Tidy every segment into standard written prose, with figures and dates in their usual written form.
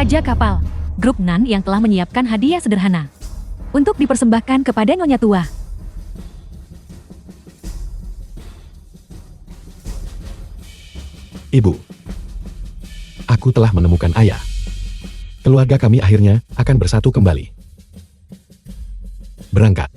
Raja Kapal, grup Nan yang telah menyiapkan hadiah sederhana untuk dipersembahkan kepada Nyonya Tua. Ibu, aku telah menemukan ayah. Keluarga kami akhirnya akan bersatu kembali. Berangkat.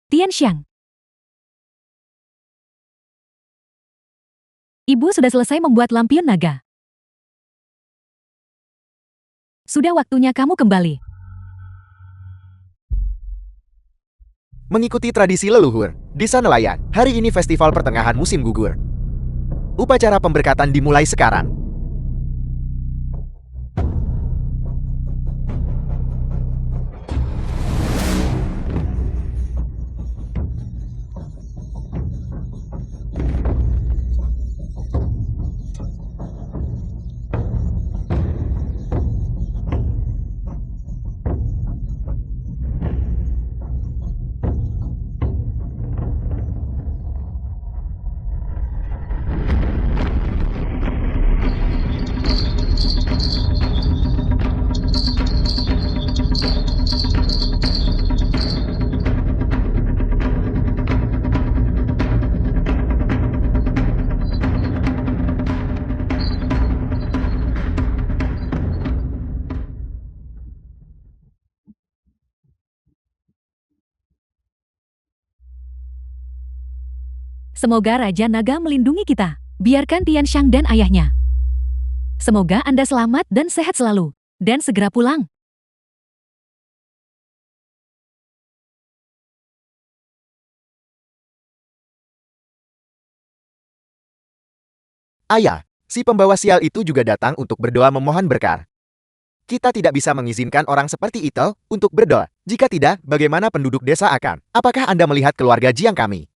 Tianxiang. Ibu sudah selesai membuat lampion naga. Sudah waktunya kamu kembali. Mengikuti tradisi leluhur, Desa Nelayan, hari ini festival pertengahan musim gugur. Upacara pemberkatan dimulai sekarang. Semoga Raja Naga melindungi kita. Biarkan Tianxiang dan ayahnya. Semoga Anda selamat dan sehat selalu. Dan segera pulang. Ayah, si pembawa sial itu juga datang untuk berdoa memohon berkah. Kita tidak bisa mengizinkan orang seperti itu untuk berdoa. Jika tidak, bagaimana penduduk desa akan? Apakah Anda melihat keluarga Jiang kami?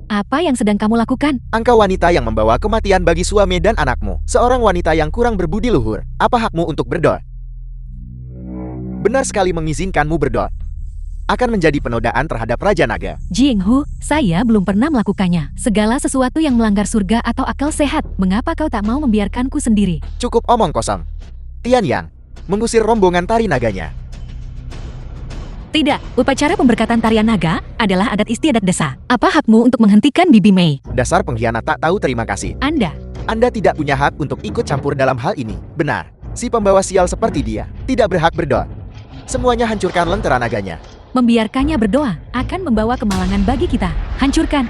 Apa yang sedang kamu lakukan? Engkau wanita yang membawa kematian bagi suami dan anakmu. Seorang wanita yang kurang berbudi luhur. Apa hakmu untuk berdoa? Benar sekali mengizinkanmu berdoa. Akan menjadi penodaan terhadap Raja Naga. Jinghu, saya belum pernah melakukannya. Segala sesuatu yang melanggar surga atau akal sehat. Mengapa kau tak mau membiarkanku sendiri? Cukup omong kosong. Tianyang, mengusir rombongan tari naganya. Tidak, upacara pemberkatan tarian naga adalah adat istiadat desa. Apa hakmu untuk menghentikan Bibi Mei? Dasar pengkhianat tak tahu terima kasih. Anda tidak punya hak untuk ikut campur dalam hal ini. Benar, si pembawa sial seperti dia tidak berhak berdoa. Semuanya hancurkan lentera naganya. Membiarkannya berdoa akan membawa kemalangan bagi kita. Hancurkan.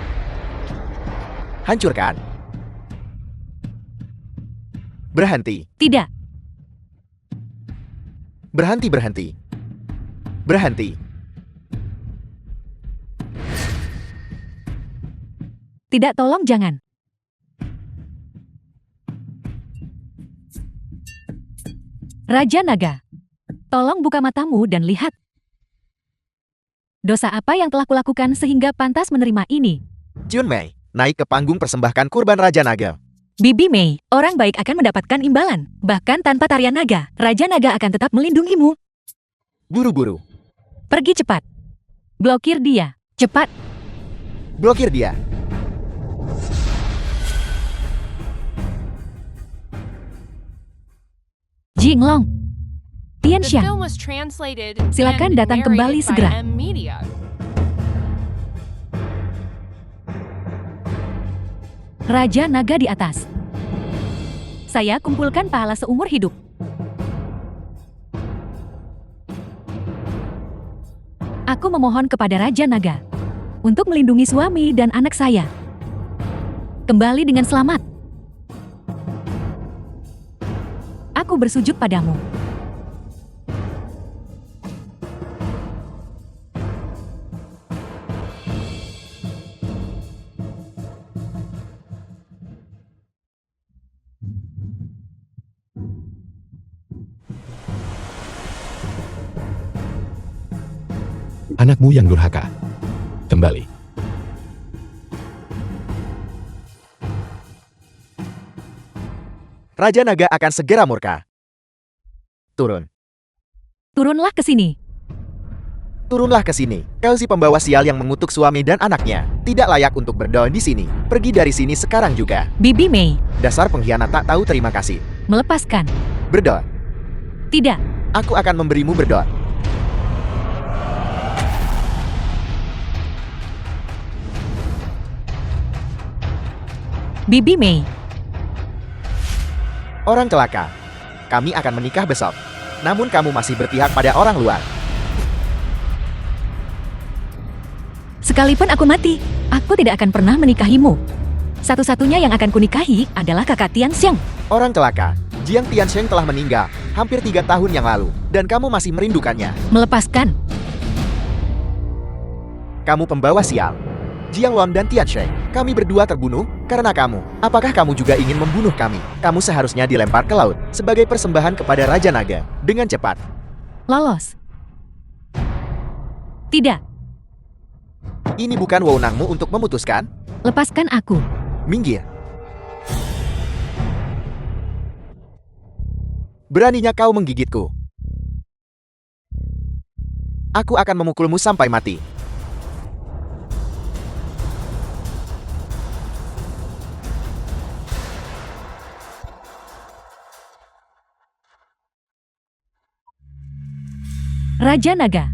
Hancurkan. Berhenti. Tidak. Berhenti, berhenti. Berhenti. Tidak, tolong jangan. Raja Naga, tolong buka matamu dan lihat. Dosa apa yang telah kulakukan sehingga pantas menerima ini? Junmei, naik ke panggung persembahkan kurban Raja Naga. Bibi Mei, orang baik akan mendapatkan imbalan. Bahkan tanpa tarian naga, Raja Naga akan tetap melindungimu. Buru-buru. Pergi cepat. Blokir dia. Cepat. Blokir dia. Jinglong. The Tianxiang, film was translated silakan and datang kembali narrated by segera. M Media. Raja Naga di atas. Saya kumpulkan pahala seumur hidup. Aku memohon kepada Raja Naga untuk melindungi suami dan anak saya. Kembali dengan selamat. Aku bersujud padamu. Anakmu yang durhaka. Kembali. Raja Naga akan segera murka. Turun. Turunlah ke sini. Turunlah ke sini. Kau si pembawa sial yang mengutuk suami dan anaknya. Tidak layak untuk berdoa di sini. Pergi dari sini sekarang juga. Bibi Mei, Dasar pengkhianat tak tahu terima kasih. melepaskan. Berdoa. Tidak. Aku akan memberimu berdoa. Bibi Mei, Orang celaka. Kami akan menikah besok. Namun kamu masih berpihak pada orang luar. sekalipun aku mati, aku tidak akan pernah menikahimu. Satu-satunya yang akan kunikahi adalah kakak Tian Xiang. Orang celaka. Jiang Tiansheng telah meninggal hampir 3 tahun yang lalu. Dan kamu masih merindukannya. Melepaskan. Kamu pembawa sial. Jiang Lon dan Tiansheng, kami berdua terbunuh karena kamu. Apakah kamu juga ingin membunuh kami? Kamu seharusnya dilempar ke laut sebagai persembahan kepada Raja Naga. Dengan cepat. Lolos. Tidak. Ini bukan wewenangmu untuk memutuskan. Lepaskan aku. Minggir. Beraninya kau menggigitku. Aku akan memukulmu sampai mati. Raja Naga.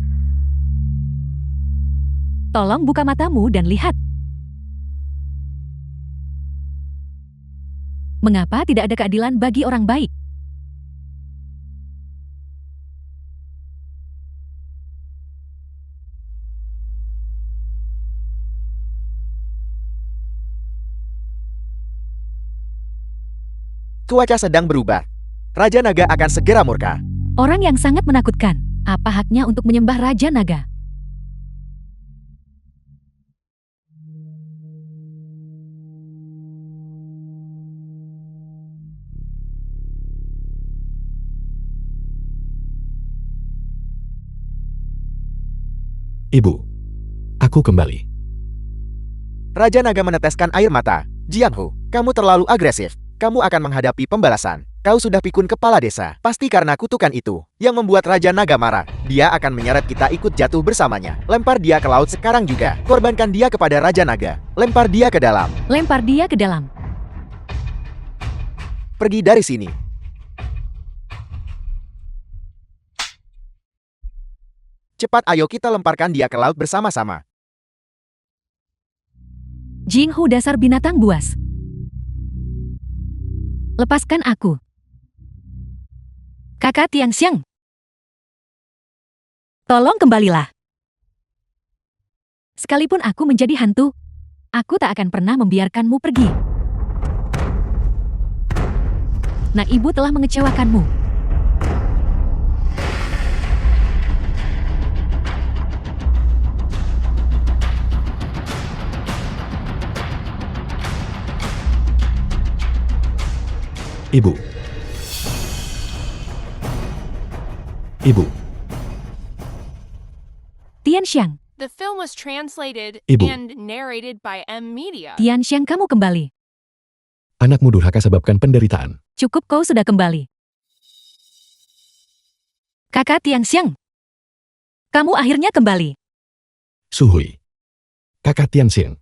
Tolong buka matamu dan lihat. Mengapa tidak ada keadilan bagi orang baik? Cuaca sedang berubah. Raja Naga akan segera murka. Orang yang sangat menakutkan. Apa haknya untuk menyembah Raja Naga? Ibu. Aku kembali. Raja Naga meneteskan air mata. Jiang Hu, kamu terlalu agresif. Kamu akan menghadapi pembalasan. Kau sudah pikun kepala desa. Pasti karena kutukan itu yang membuat Raja Naga marah. Dia akan menyeret kita ikut jatuh bersamanya. Lempar dia ke laut sekarang juga. Korbankan dia kepada Raja Naga. Lempar dia ke dalam. Lempar dia ke dalam. Pergi dari sini. Cepat ayo kita lemparkan dia ke laut bersama-sama. Jinghu dasar binatang buas. Lepaskan aku. Kakak Tian Xiang. Tolong kembalilah. Sekalipun aku menjadi hantu, aku tak akan pernah membiarkanmu pergi. Nah, ibu telah mengecewakanmu. Ibu. Ibu. Tian Xiang. The film was translated Ibu. and narrated by M Media. Tian Xiang, kamu kembali. Anakmu durhaka sebabkan penderitaan. Cukup, kau sudah kembali. Kakak Tian Xiang. Kamu akhirnya kembali. Suhui. Kakak Tian Xiang.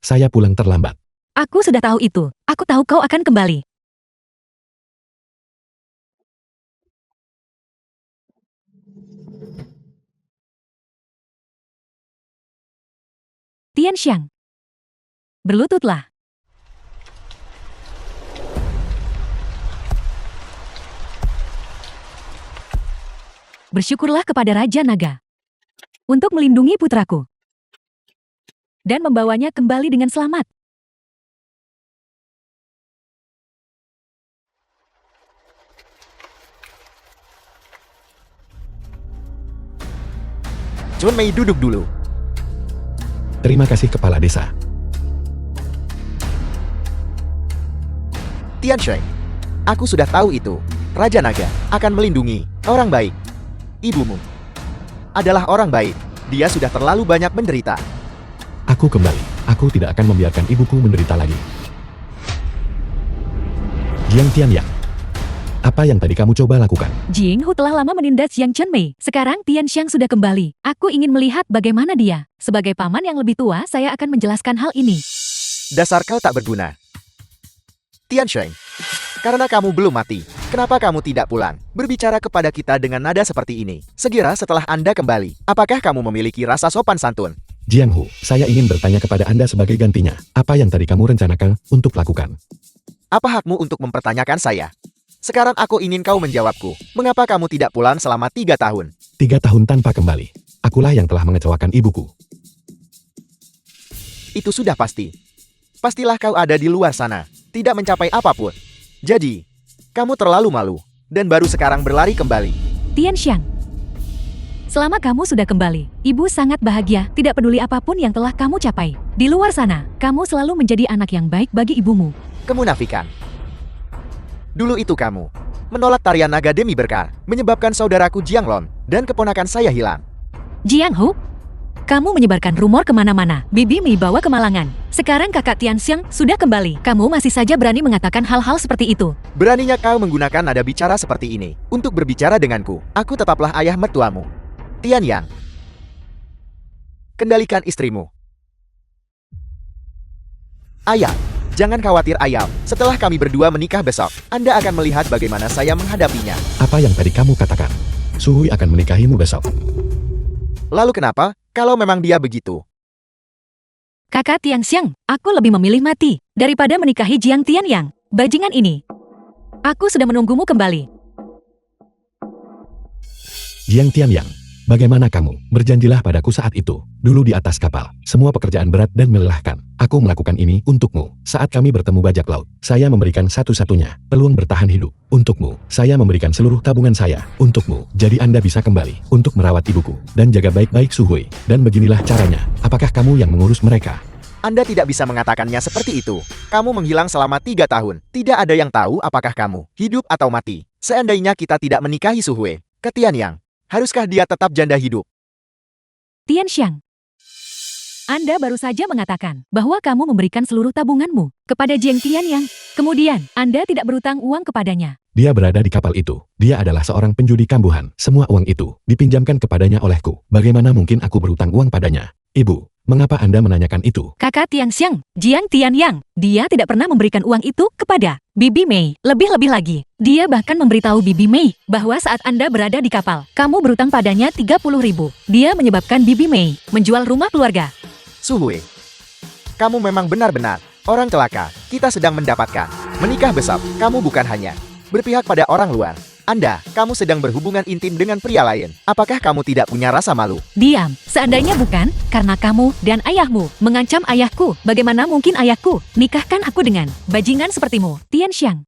Saya pulang terlambat. Aku sudah tahu itu. Aku tahu kau akan kembali. Tian Xiang. Berlututlah. Bersyukurlah kepada Raja Naga untuk melindungi putraku dan membawanya kembali dengan selamat. Chun Mei duduk dulu. Terima kasih Kepala Desa. Tian Shui, aku sudah tahu itu. Raja Naga akan melindungi orang baik. Ibumu. adalah orang baik. Dia sudah terlalu banyak menderita. Aku kembali. Aku tidak akan membiarkan ibuku menderita lagi. Jiang Tianyang, apa yang tadi kamu coba lakukan? Jinghu telah lama menindas Jiang Chunmei. Sekarang Tianxiang sudah kembali. Aku ingin melihat bagaimana dia. Sebagai paman yang lebih tua, saya akan menjelaskan hal ini. Dasar kau tak berguna. Tianxiang, karena kamu belum mati, kenapa kamu tidak pulang? Berbicara kepada kita dengan nada seperti ini. Segera setelah Anda kembali, apakah kamu memiliki rasa sopan santun? Jianghu, saya ingin bertanya kepada Anda sebagai gantinya. Apa yang tadi kamu rencanakan untuk lakukan? Apa hakmu untuk mempertanyakan saya? Sekarang aku ingin kau menjawabku. Mengapa kamu tidak pulang selama 3 tahun? 3 tahun tanpa kembali. Akulah yang telah mengecewakan ibuku. Itu sudah pasti. Pastilah kau ada di luar sana, tidak mencapai apapun. Jadi, kamu terlalu malu, dan baru sekarang berlari kembali. Tianxiang, selama kamu sudah kembali, ibu sangat bahagia, tidak peduli apapun yang telah kamu capai. Di luar sana, kamu selalu menjadi anak yang baik bagi ibumu. Kemunafikan. Dulu itu kamu menolak tarian naga demi berkar, menyebabkan saudaraku Jianglong dan keponakan saya hilang. Jianghu, kamu menyebarkan rumor kemana-mana. Bibi Mi bawa kemalangan. Sekarang kakak Tianxiang sudah kembali. Kamu masih saja berani mengatakan hal-hal seperti itu. Beraninya kau menggunakan nada bicara seperti ini untuk berbicara denganku. Aku tetaplah ayah mertuamu. Tianyang, kendalikan istrimu. Ayah, jangan khawatir ayam. Setelah kami berdua menikah besok, Anda akan melihat bagaimana saya menghadapinya. Apa yang tadi kamu katakan? Suhui akan menikahimu besok. Lalu kenapa, kalau memang dia begitu? Kakak Tianxiang, aku lebih memilih mati daripada menikahi Jiang Tianyang. Bajingan ini. Aku sudah menunggumu kembali. Jiang Tianyang, bagaimana kamu? Berjanjilah padaku saat itu. Dulu di atas kapal, semua pekerjaan berat dan melelahkan. Aku melakukan ini untukmu. Saat kami bertemu bajak laut, saya memberikan satu-satunya peluang bertahan hidup. Untukmu, saya memberikan seluruh tabungan saya. Untukmu, jadi Anda bisa kembali untuk merawat ibuku dan jaga baik-baik Suhui. Dan beginilah caranya. Apakah kamu yang mengurus mereka? Anda tidak bisa mengatakannya seperti itu. Kamu menghilang selama 3 tahun. Tidak ada yang tahu apakah kamu hidup atau mati. Seandainya kita tidak menikahi Suhui ke Tianyang, haruskah dia tetap janda hidup? Tianxiang, Anda baru saja mengatakan bahwa kamu memberikan seluruh tabunganmu kepada Jiang Tianyang. Kemudian, Anda tidak berutang uang kepadanya. Dia berada di kapal itu. Dia adalah seorang penjudi kambuhan. Semua uang itu dipinjamkan kepadanya olehku. Bagaimana mungkin aku berutang uang padanya? Ibu, mengapa Anda menanyakan itu? Kakak Tianxiang, Jiang Tianyang, dia tidak pernah memberikan uang itu kepada Bibi Mei. Lebih-lebih lagi, dia bahkan memberitahu Bibi Mei bahwa saat Anda berada di kapal, kamu berutang padanya 30.000. Dia menyebabkan Bibi Mei menjual rumah keluarga. Suhui, kamu memang benar-benar orang celaka. Kita sedang mendapatkan menikah besok. Kamu bukan hanya berpihak pada orang luar. Kamu sedang berhubungan intim dengan pria lain. Apakah kamu tidak punya rasa malu? Diam, seandainya bukan karena kamu dan ayahmu mengancam ayahku, bagaimana mungkin ayahku nikahkan aku dengan bajingan sepertimu, Tianxiang?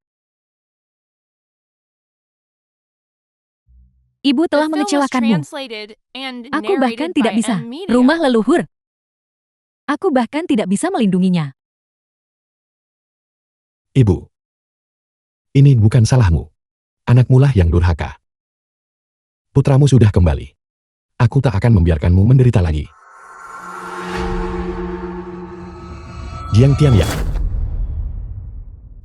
Ibu telah The film was mengecewakanmu. translated and Aku bahkan narrated tidak by bisa. M Media. Rumah leluhur. Aku bahkan tidak bisa melindunginya. Ibu, ini bukan salahmu. Anakmu lah yang durhaka. Putramu sudah kembali. Aku tak akan membiarkanmu menderita lagi. Jiang Tianyang,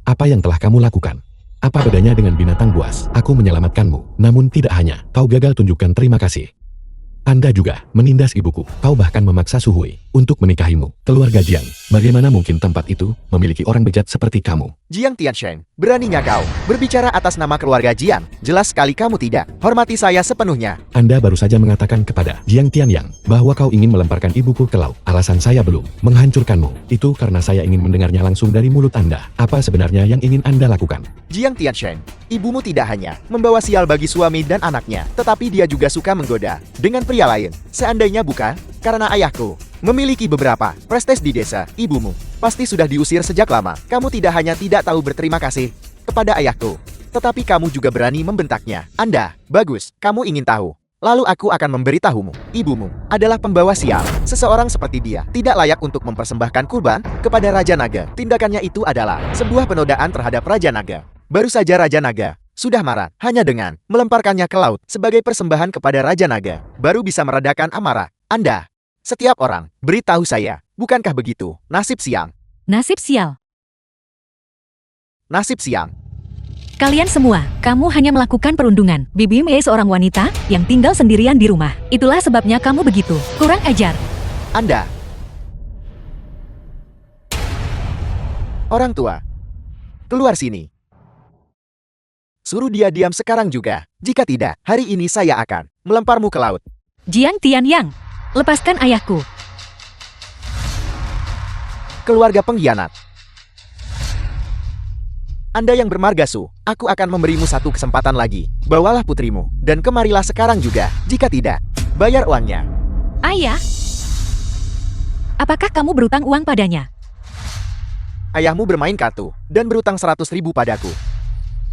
apa yang telah kamu lakukan? Apa bedanya dengan binatang buas? Aku menyelamatkanmu, namun tidak hanya kau gagal tunjukkan terima kasih. Anda juga menindas ibuku. Kau bahkan memaksa Suhui untuk menikahimu. Keluarga Jiang, bagaimana mungkin tempat itu memiliki orang bejat seperti kamu? Jiang Tianxiang, beraninya kau berbicara atas nama keluarga Jiang. Jelas sekali kamu tidak hormati saya sepenuhnya. Anda baru saja mengatakan kepada Jiang Tianyang bahwa kau ingin melemparkan ibuku ke laut. Alasan saya belum menghancurkanmu. Itu karena saya ingin mendengarnya langsung dari mulut Anda. Apa sebenarnya yang ingin Anda lakukan? Jiang Tianxiang, ibumu tidak hanya membawa sial bagi suami dan anaknya, tetapi dia juga suka menggoda dengan pria lain. Seandainya bukan karena ayahku memiliki beberapa prestis di desa, ibumu pasti sudah diusir sejak lama. Kamu tidak hanya tidak tahu berterima kasih kepada ayahku, tetapi kamu juga berani membentaknya. Bagus, kamu ingin tahu. Lalu aku akan memberitahumu, ibumu adalah pembawa sial. Seseorang seperti dia tidak layak untuk mempersembahkan kurban kepada Raja Naga. Tindakannya itu adalah sebuah penodaan terhadap Raja Naga. Baru saja Raja Naga sudah marah. Hanya dengan melemparkannya ke laut sebagai persembahan kepada Raja Naga, baru bisa meredakan amarah Anda. Setiap orang, beritahu saya, bukankah begitu? Nasib siang. Nasib sial. Nasib siang. Kalian semua, kamu hanya melakukan perundungan. Bibi Mei seorang wanita yang tinggal sendirian di rumah. Itulah sebabnya kamu begitu. Kurang ajar. Anda. Orang tua. Keluar sini. Suruh dia diam sekarang juga. Jika tidak, hari ini saya akan melemparmu ke laut. Jiang Tianyang, lepaskan ayahku. Keluarga pengkhianat. Anda yang bermargasu, aku akan memberimu satu kesempatan lagi. Bawalah putrimu, dan kemarilah sekarang juga. Jika tidak, bayar uangnya. Ayah, apakah kamu berutang uang padanya? Ayahmu bermain kartu, dan berutang 100.000 padaku.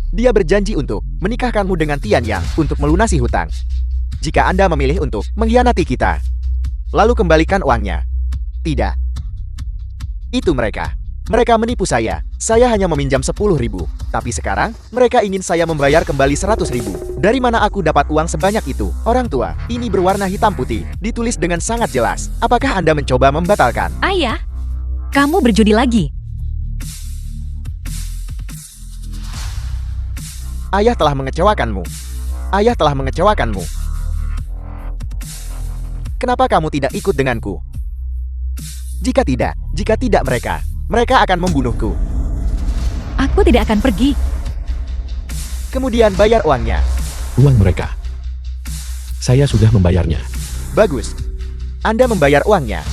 Dia berjanji untuk menikahkanmu dengan Tianyang untuk melunasi hutang. Jika Anda memilih untuk mengkhianati kita, lalu kembalikan uangnya. Tidak. Itu mereka. Mereka menipu saya. Saya hanya meminjam 10.000. Tapi sekarang, mereka ingin saya membayar kembali 100.000. Dari mana aku dapat uang sebanyak itu? Orang tua, ini berwarna hitam putih. Ditulis dengan sangat jelas. Apakah Anda mencoba membatalkan? Ayah, kamu berjudi lagi. Ayah telah mengecewakanmu. Ayah telah mengecewakanmu. Kenapa kamu tidak ikut denganku? Jika tidak mereka akan membunuhku. Aku tidak akan pergi. Kemudian bayar uangnya. Uang mereka. Saya sudah membayarnya. Bagus. Anda membayar uangnya.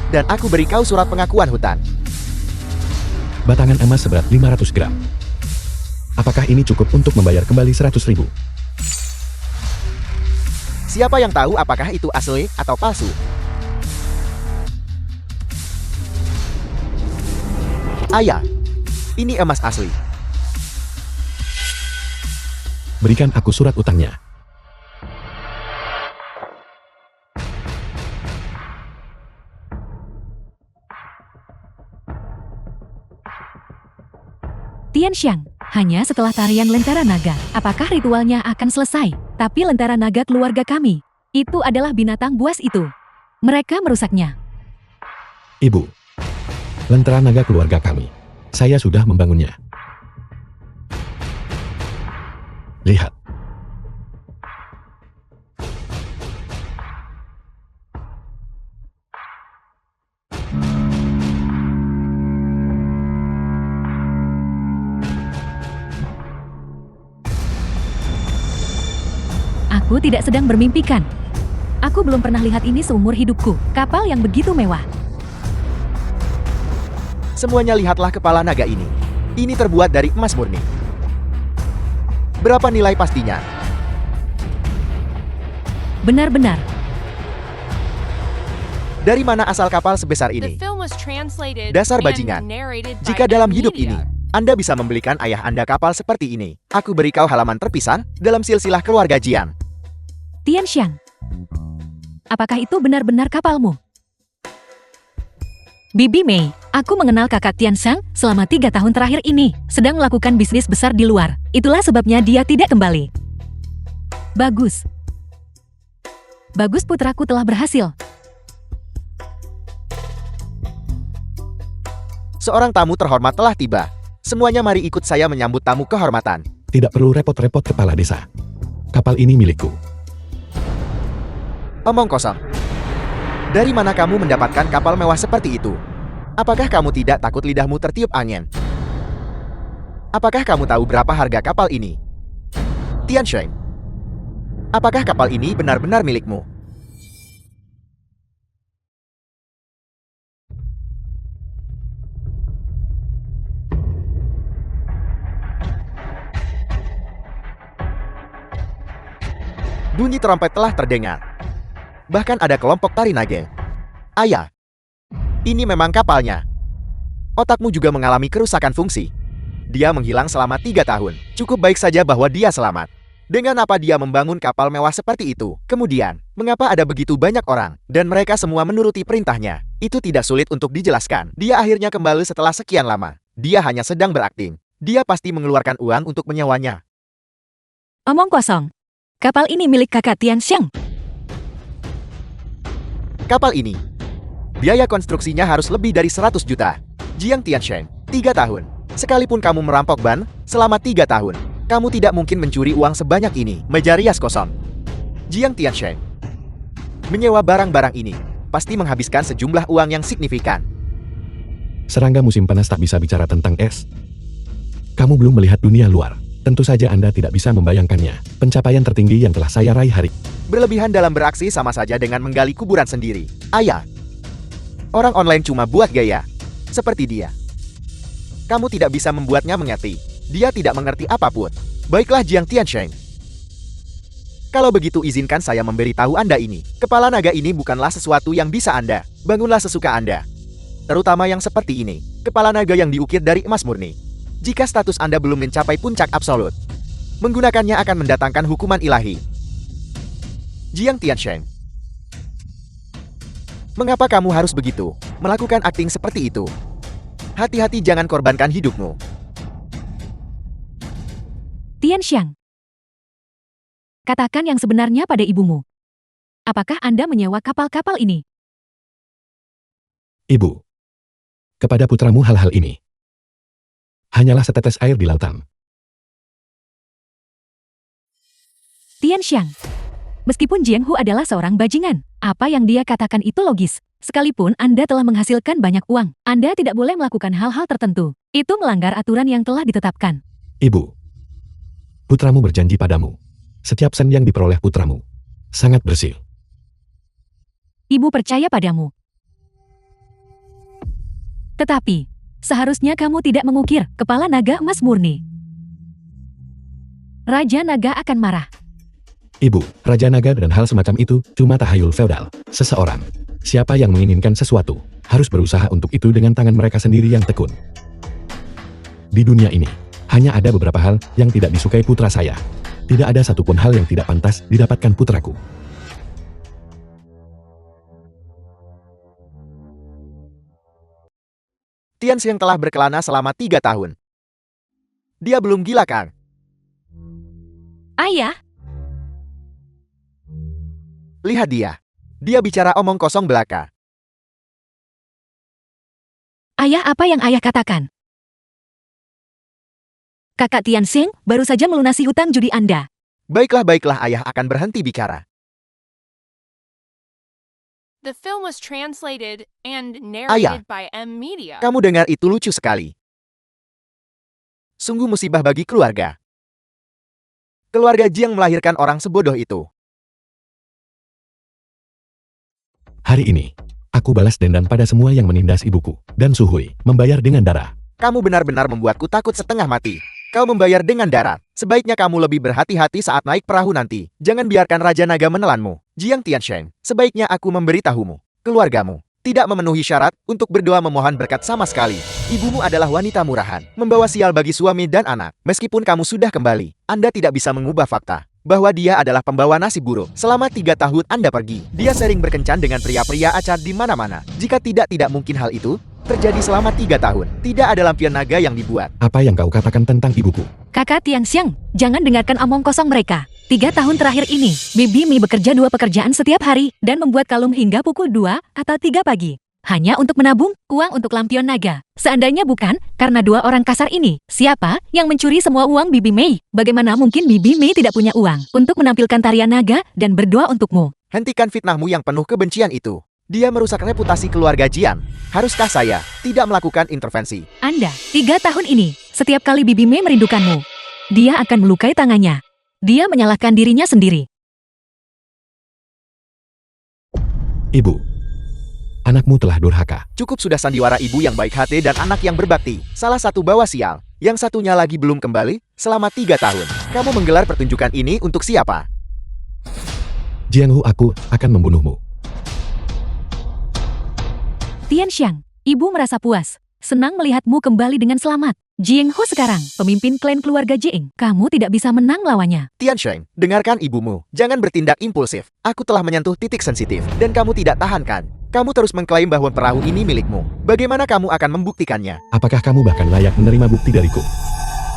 Dan aku beri kau surat pengakuan hutang. Batangan emas seberat 500 gram. Apakah ini cukup untuk membayar kembali 100.000? Siapa yang tahu apakah itu asli atau palsu? Ayah, ini emas asli. Berikan aku surat utangnya. Tianxiang, hanya setelah tarian Lentera Naga, apakah ritualnya akan selesai? Tapi Lentera Naga keluarga kami, itu adalah binatang buas itu. Mereka merusaknya. Ibu. Lentera naga keluarga kami. Saya sudah membangunnya. Lihat. Aku tidak sedang bermimpikan. Aku belum pernah lihat ini seumur hidupku. Kapal yang begitu mewah. Semuanya lihatlah kepala naga ini. Ini terbuat dari emas murni. Berapa nilai pastinya? Benar-benar. Dari mana asal kapal sebesar The ini? film was translated Dasar and bajingan. narrated by Jika dalam hidup M-Media. ini, Anda bisa membelikan ayah Anda kapal seperti ini. Aku beri kau halaman terpisah dalam silsilah keluarga Jiang. Tianxiang, apakah itu benar-benar kapalmu? Bibi Mei, aku mengenal kakak Tianxiang selama 3 tahun terakhir ini, sedang melakukan bisnis besar di luar. Itulah sebabnya dia tidak kembali. Bagus. Bagus, putraku telah berhasil. Seorang tamu terhormat telah tiba. Semuanya mari ikut saya menyambut tamu kehormatan. Tidak perlu repot-repot kepala desa. Kapal ini milikku. Omong kosong. Dari mana kamu mendapatkan kapal mewah seperti itu? Apakah kamu tidak takut lidahmu tertiup angin? Apakah kamu tahu berapa harga kapal ini? Tianxiang, apakah kapal ini benar-benar milikmu? Bunyi trompet telah terdengar. Bahkan ada kelompok tari naga. Ayah, ini memang kapalnya. Otakmu juga mengalami kerusakan fungsi. Dia menghilang selama 3 tahun. Cukup baik saja bahwa dia selamat. Dengan apa dia membangun kapal mewah seperti itu? Kemudian, mengapa ada begitu banyak orang, dan mereka semua menuruti perintahnya? Itu tidak sulit untuk dijelaskan. Dia akhirnya kembali setelah sekian lama. Dia hanya sedang berakting. Dia pasti mengeluarkan uang untuk menyewanya. Omong kosong. Kapal ini milik kakak Tianxiang. Kapal ini, biaya konstruksinya harus lebih dari 100 juta. Jiang Tiansheng, 3 tahun. Sekalipun kamu merampok ban, selama 3 tahun, kamu tidak mungkin mencuri uang sebanyak ini. Meja rias kosong. Jiang Tiansheng menyewa barang-barang ini, pasti menghabiskan sejumlah uang yang signifikan. Serangga musim panas tak bisa bicara tentang es. Kamu belum melihat dunia luar. Tentu saja Anda tidak bisa membayangkannya. Pencapaian tertinggi yang telah saya raih hari. Berlebihan dalam beraksi sama saja dengan menggali kuburan sendiri. Ayah, orang online cuma buat gaya. Seperti dia. Kamu tidak bisa membuatnya mengerti. Dia tidak mengerti apapun. Baiklah Jiang Tiansheng. Kalau begitu izinkan saya memberitahu Anda ini. Kepala naga ini bukanlah sesuatu yang bisa Anda. Bangunlah sesuka Anda. Terutama yang seperti ini. Kepala naga yang diukir dari emas murni. Jika status Anda belum mencapai puncak absolut, menggunakannya akan mendatangkan hukuman ilahi. Jiang Tiansheng. Mengapa kamu harus begitu? Melakukan akting seperti itu? Hati-hati jangan korbankan hidupmu. Tianxiang. Katakan yang sebenarnya pada ibumu. Apakah Anda menyewa kapal-kapal ini? Ibu. Kepada putramu hal-hal ini hanyalah setetes air di lautan. Tianxiang. Meskipun Jiang Hu adalah seorang bajingan, apa yang dia katakan itu logis. Sekalipun Anda telah menghasilkan banyak uang, Anda tidak boleh melakukan hal-hal tertentu. Itu melanggar aturan yang telah ditetapkan. Ibu. Putramu berjanji padamu. Setiap sen yang diperoleh putramu sangat bersih. Ibu percaya padamu. Tetapi, seharusnya kamu tidak mengukir kepala naga emas murni. Raja Naga akan marah. Ibu, Raja Naga dan hal semacam itu cuma tahayul feodal. Seseorang, siapa yang menginginkan sesuatu, harus berusaha untuk itu dengan tangan mereka sendiri yang tekun. Di dunia ini, hanya ada beberapa hal yang tidak disukai putra saya. Tidak ada satupun hal yang tidak pantas didapatkan putraku. Tianxiang telah berkelana selama 3 tahun. Dia belum gila kan? Ayah, Lihat dia. Dia bicara omong kosong belaka. ayah apa yang ayah katakan? Kakak Tianxiang baru saja melunasi hutang judi Anda. Baiklah, ayah akan berhenti bicara. The film was translated and narrated by M Media. Kamu dengar itu lucu sekali. Sungguh musibah bagi keluarga. Keluarga Jiang melahirkan orang sebodoh itu. Hari ini, aku balas dendam pada semua yang menindas ibuku, dan Suhui membayar dengan darah. Kamu benar-benar membuatku takut setengah mati. Kau membayar dengan darat. Sebaiknya kamu lebih berhati-hati saat naik perahu nanti. Jangan biarkan Raja Naga menelanmu. Jiang Tiansheng, sebaiknya aku memberitahumu. Keluargamu tidak memenuhi syarat untuk berdoa memohon berkat sama sekali. Ibumu adalah wanita murahan, membawa sial bagi suami dan anak. Meskipun kamu sudah kembali, Anda tidak bisa mengubah fakta bahwa dia adalah pembawa nasib buruk. Selama 3 tahun Anda pergi, dia sering berkencan dengan pria-pria acar di mana-mana. Jika tidak mungkin hal itu terjadi selama 3 tahun. Tidak ada lampion naga yang dibuat. Apa yang kau katakan tentang ibuku? Kakak Tianxiang, jangan dengarkan omong kosong mereka. 3 tahun terakhir ini, Bibi Mi bekerja 2 pekerjaan setiap hari dan membuat kalung hingga pukul 2 atau 3 pagi. Hanya untuk menabung uang untuk lampion naga. Seandainya bukan karena 2 orang kasar ini, siapa yang mencuri semua uang Bibi Mei? Bagaimana mungkin Bibi Mei tidak punya uang untuk menampilkan tarian naga dan berdoa untukmu? Hentikan fitnahmu yang penuh kebencian itu. Dia merusak reputasi keluarga Jiang. Haruskah saya tidak melakukan intervensi? Anda, 3 tahun ini, setiap kali Bibi Mei merindukanmu, dia akan melukai tangannya. Dia menyalahkan dirinya sendiri. Ibu, anakmu telah durhaka. Cukup sudah sandiwara ibu yang baik hati dan anak yang berbakti. Salah satu bawa sial, yang satunya lagi belum kembali selama 3 tahun. Kamu menggelar pertunjukan ini untuk siapa? Jiang Hu, aku akan membunuhmu. Tianxiang, ibu merasa puas. Senang melihatmu kembali dengan selamat. Jiang Hu sekarang, pemimpin klan keluarga Jiang. Kamu tidak bisa menang lawannya. Tiansheng, dengarkan ibumu. Jangan bertindak impulsif. Aku telah menyentuh titik sensitif, dan kamu tidak tahankan. Kamu terus mengklaim bahwa perahu ini milikmu. Bagaimana kamu akan membuktikannya? Apakah kamu bahkan layak menerima bukti dariku?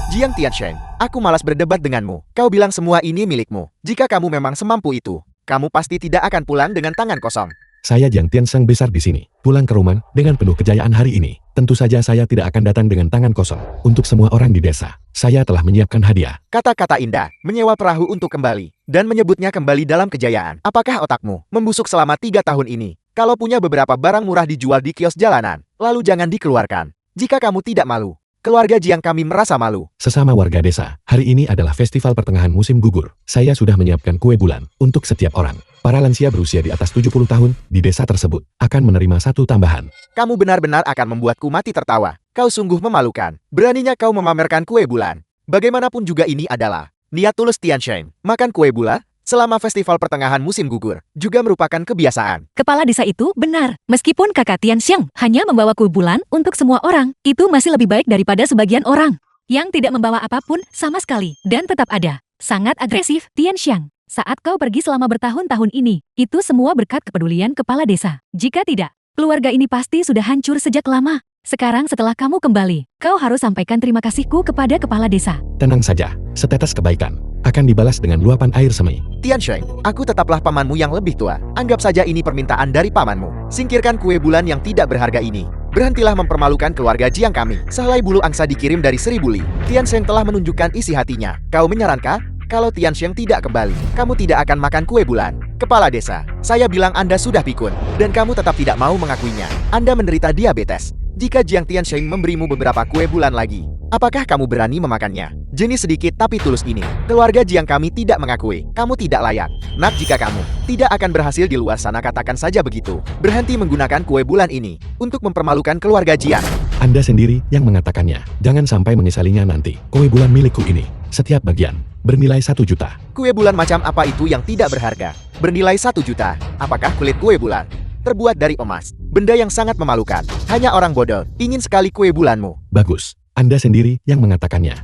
Jiang Tiansheng, aku malas berdebat denganmu. Kau bilang semua ini milikmu. Jika kamu memang semampu itu, kamu pasti tidak akan pulang dengan tangan kosong. Saya Jiang Tiansheng besar di sini. Pulang ke rumah dengan penuh kejayaan hari ini. Tentu saja saya tidak akan datang dengan tangan kosong. Untuk semua orang di desa, saya telah menyiapkan hadiah. Kata-kata indah, menyewa perahu untuk kembali, dan menyebutnya kembali dalam kejayaan. Apakah otakmu membusuk selama 3 tahun ini? Kalau punya beberapa barang murah dijual di kios jalanan, lalu jangan dikeluarkan. Jika kamu tidak malu, keluarga Jiang kami merasa malu. Sesama warga desa, hari ini adalah festival pertengahan musim gugur. Saya sudah menyiapkan kue bulan untuk setiap orang. Para lansia berusia di atas 70 tahun di desa tersebut akan menerima 1 tambahan. Kamu benar-benar akan membuatku mati tertawa. Kau sungguh memalukan. Beraninya kau memamerkan kue bulan. Bagaimanapun juga ini adalah niat tulus Tiansheng. Makan kue bulan selama festival pertengahan musim gugur juga merupakan kebiasaan. Kepala desa itu benar. Meskipun kakak Tianxiang hanya membawa kue bulan untuk semua orang, itu masih lebih baik daripada sebagian orang yang tidak membawa apapun sama sekali dan tetap ada. Sangat agresif, Tianxiang. Saat kau pergi selama bertahun-tahun ini, itu semua berkat kepedulian kepala desa. Jika tidak, keluarga ini pasti sudah hancur sejak lama. Sekarang setelah kamu kembali, kau harus sampaikan terima kasihku kepada kepala desa. Tenang saja, setetes kebaikan akan dibalas dengan luapan air semai. Tiansheng, aku tetaplah pamanmu yang lebih tua. Anggap saja ini permintaan dari pamanmu. Singkirkan kue bulan yang tidak berharga ini. Berhentilah mempermalukan keluarga Jiang kami. Sehelai bulu angsa dikirim dari 1000 li. Tiansheng telah menunjukkan isi hatinya. Kau menyarankan? Kalau Tiansheng tidak kembali, kamu tidak akan makan kue bulan. Kepala desa, saya bilang Anda sudah pikun, dan kamu tetap tidak mau mengakuinya. Anda menderita diabetes. Jika Jiang Tiansheng memberimu beberapa kue bulan lagi, apakah kamu berani memakannya? Jenis sedikit tapi tulus ini, keluarga Jiang kami tidak mengakui. Kamu tidak layak. Nak, jika kamu tidak akan berhasil di luar sana, katakan saja begitu. Berhenti menggunakan kue bulan ini untuk mempermalukan keluarga Jiang. Anda sendiri yang mengatakannya. Jangan sampai menyesalinya nanti. Kue bulan milikku ini, setiap bagian bernilai 1 juta. Kue bulan macam apa itu yang tidak berharga? Bernilai 1 juta. Apakah kulit kue bulan terbuat dari emas? Benda yang sangat memalukan. Hanya orang bodoh ingin sekali kue bulanmu. Bagus. Anda sendiri yang mengatakannya.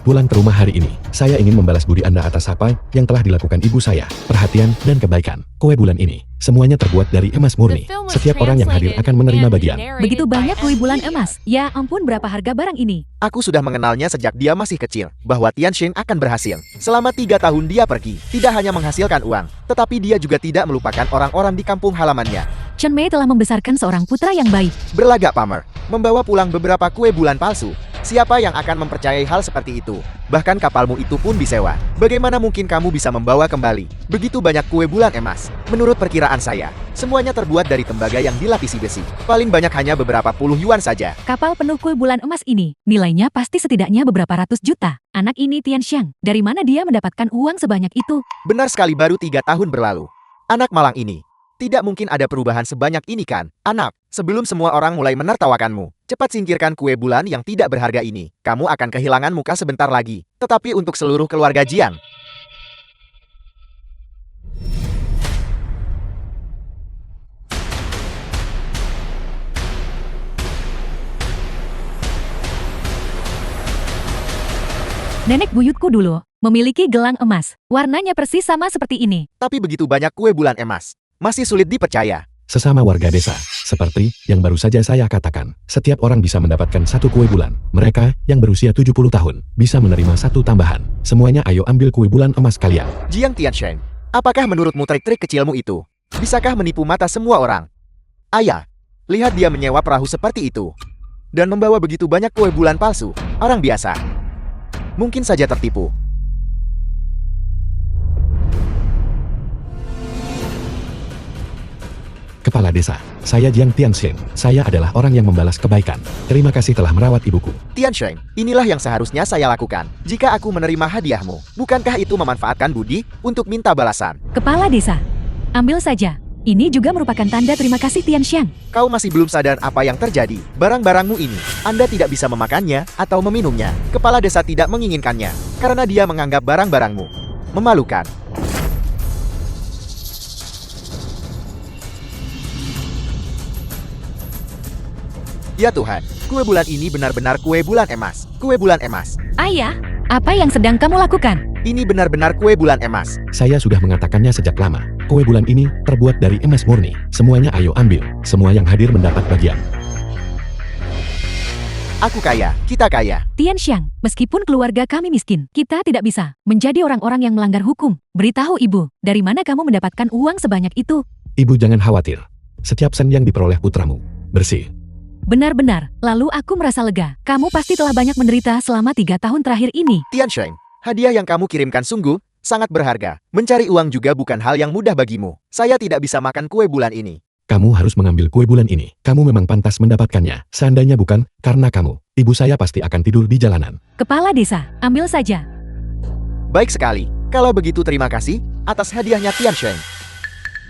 Pulang ke rumah hari ini, saya ingin membalas budi Anda atas apa yang telah dilakukan ibu saya, perhatian dan kebaikan. Kue bulan ini, semuanya terbuat dari emas murni. Setiap orang yang hadir akan menerima bagian. Begitu banyak kue bulan emas. Ya ampun, berapa harga barang ini? Aku sudah mengenalnya sejak dia masih kecil, bahwa Tiansheng akan berhasil. Selama 3 tahun dia pergi, tidak hanya menghasilkan uang, tetapi dia juga tidak melupakan orang-orang di kampung halamannya. Chen Mei telah membesarkan seorang putra yang baik. Berlagak pamer, membawa pulang beberapa kue bulan palsu. Siapa yang akan mempercayai hal seperti itu? Bahkan kapalmu itu pun disewa. Bagaimana mungkin kamu bisa membawa kembali begitu banyak kue bulan emas? Menurut perkiraan saya, semuanya terbuat dari tembaga yang dilapisi besi. Paling banyak hanya beberapa puluh yuan saja. Kapal penuh kue bulan emas ini, nilainya pasti setidaknya beberapa ratus juta. Anak ini Tianxiang, dari mana dia mendapatkan uang sebanyak itu? Benar sekali, baru 3 tahun berlalu. Anak malang ini. Tidak mungkin ada perubahan sebanyak ini kan? Anak, sebelum semua orang mulai menertawakanmu, cepat singkirkan kue bulan yang tidak berharga ini. Kamu akan kehilangan muka sebentar lagi. Tetapi untuk seluruh keluarga Jiang. Nenek buyutku dulu memiliki gelang emas. Warnanya persis sama seperti ini. Tapi begitu banyak kue bulan emas. Masih sulit dipercaya. Sesama warga desa, seperti yang baru saja saya katakan, setiap orang bisa mendapatkan 1 kue bulan. Mereka yang berusia 70 tahun bisa menerima 1 tambahan. Semuanya ayo ambil kue bulan emas kalian. Jiang Tiansheng, apakah menurutmu trik-trik kecilmu itu bisakah menipu mata semua orang? Ayah, lihat dia menyewa perahu seperti itu dan membawa begitu banyak kue bulan palsu. Orang biasa mungkin saja tertipu. Kepala desa, saya Jiang Tiansheng. Saya adalah orang yang membalas kebaikan. Terima kasih telah merawat ibuku. Tiansheng, inilah yang seharusnya saya lakukan jika aku menerima hadiahmu. Bukankah itu memanfaatkan budi untuk minta balasan? Kepala desa, ambil saja. Ini juga merupakan tanda terima kasih Tianxiang. Kau masih belum sadar apa yang terjadi. Barang-barangmu ini, Anda tidak bisa memakannya atau meminumnya. Kepala desa tidak menginginkannya, karena dia menganggap barang-barangmu memalukan. Ya Tuhan, kue bulan ini benar-benar kue bulan emas. Kue bulan emas. Ayah, apa yang sedang kamu lakukan? Ini benar-benar kue bulan emas. Saya sudah mengatakannya sejak lama. Kue bulan ini terbuat dari emas murni. Semuanya ayo ambil. Semua yang hadir mendapat bagian. Aku kaya, kita kaya. Tian Xiang, meskipun keluarga kami miskin, kita tidak bisa menjadi orang-orang yang melanggar hukum. Beritahu ibu, dari mana kamu mendapatkan uang sebanyak itu? Ibu jangan khawatir. Setiap sen yang diperoleh putramu bersih. Benar-benar, lalu aku merasa lega. Kamu pasti telah banyak menderita selama 3 tahun terakhir ini. Tian Sheng, hadiah yang kamu kirimkan sungguh sangat berharga. Mencari uang juga bukan hal yang mudah bagimu. Saya tidak bisa makan kue bulan ini. Kamu harus mengambil kue bulan ini. Kamu memang pantas mendapatkannya. Seandainya bukan, karena kamu, ibu saya pasti akan tidur di jalanan. Kepala desa, ambil saja. Baik sekali. Kalau begitu terima kasih atas hadiahnya Tian Sheng.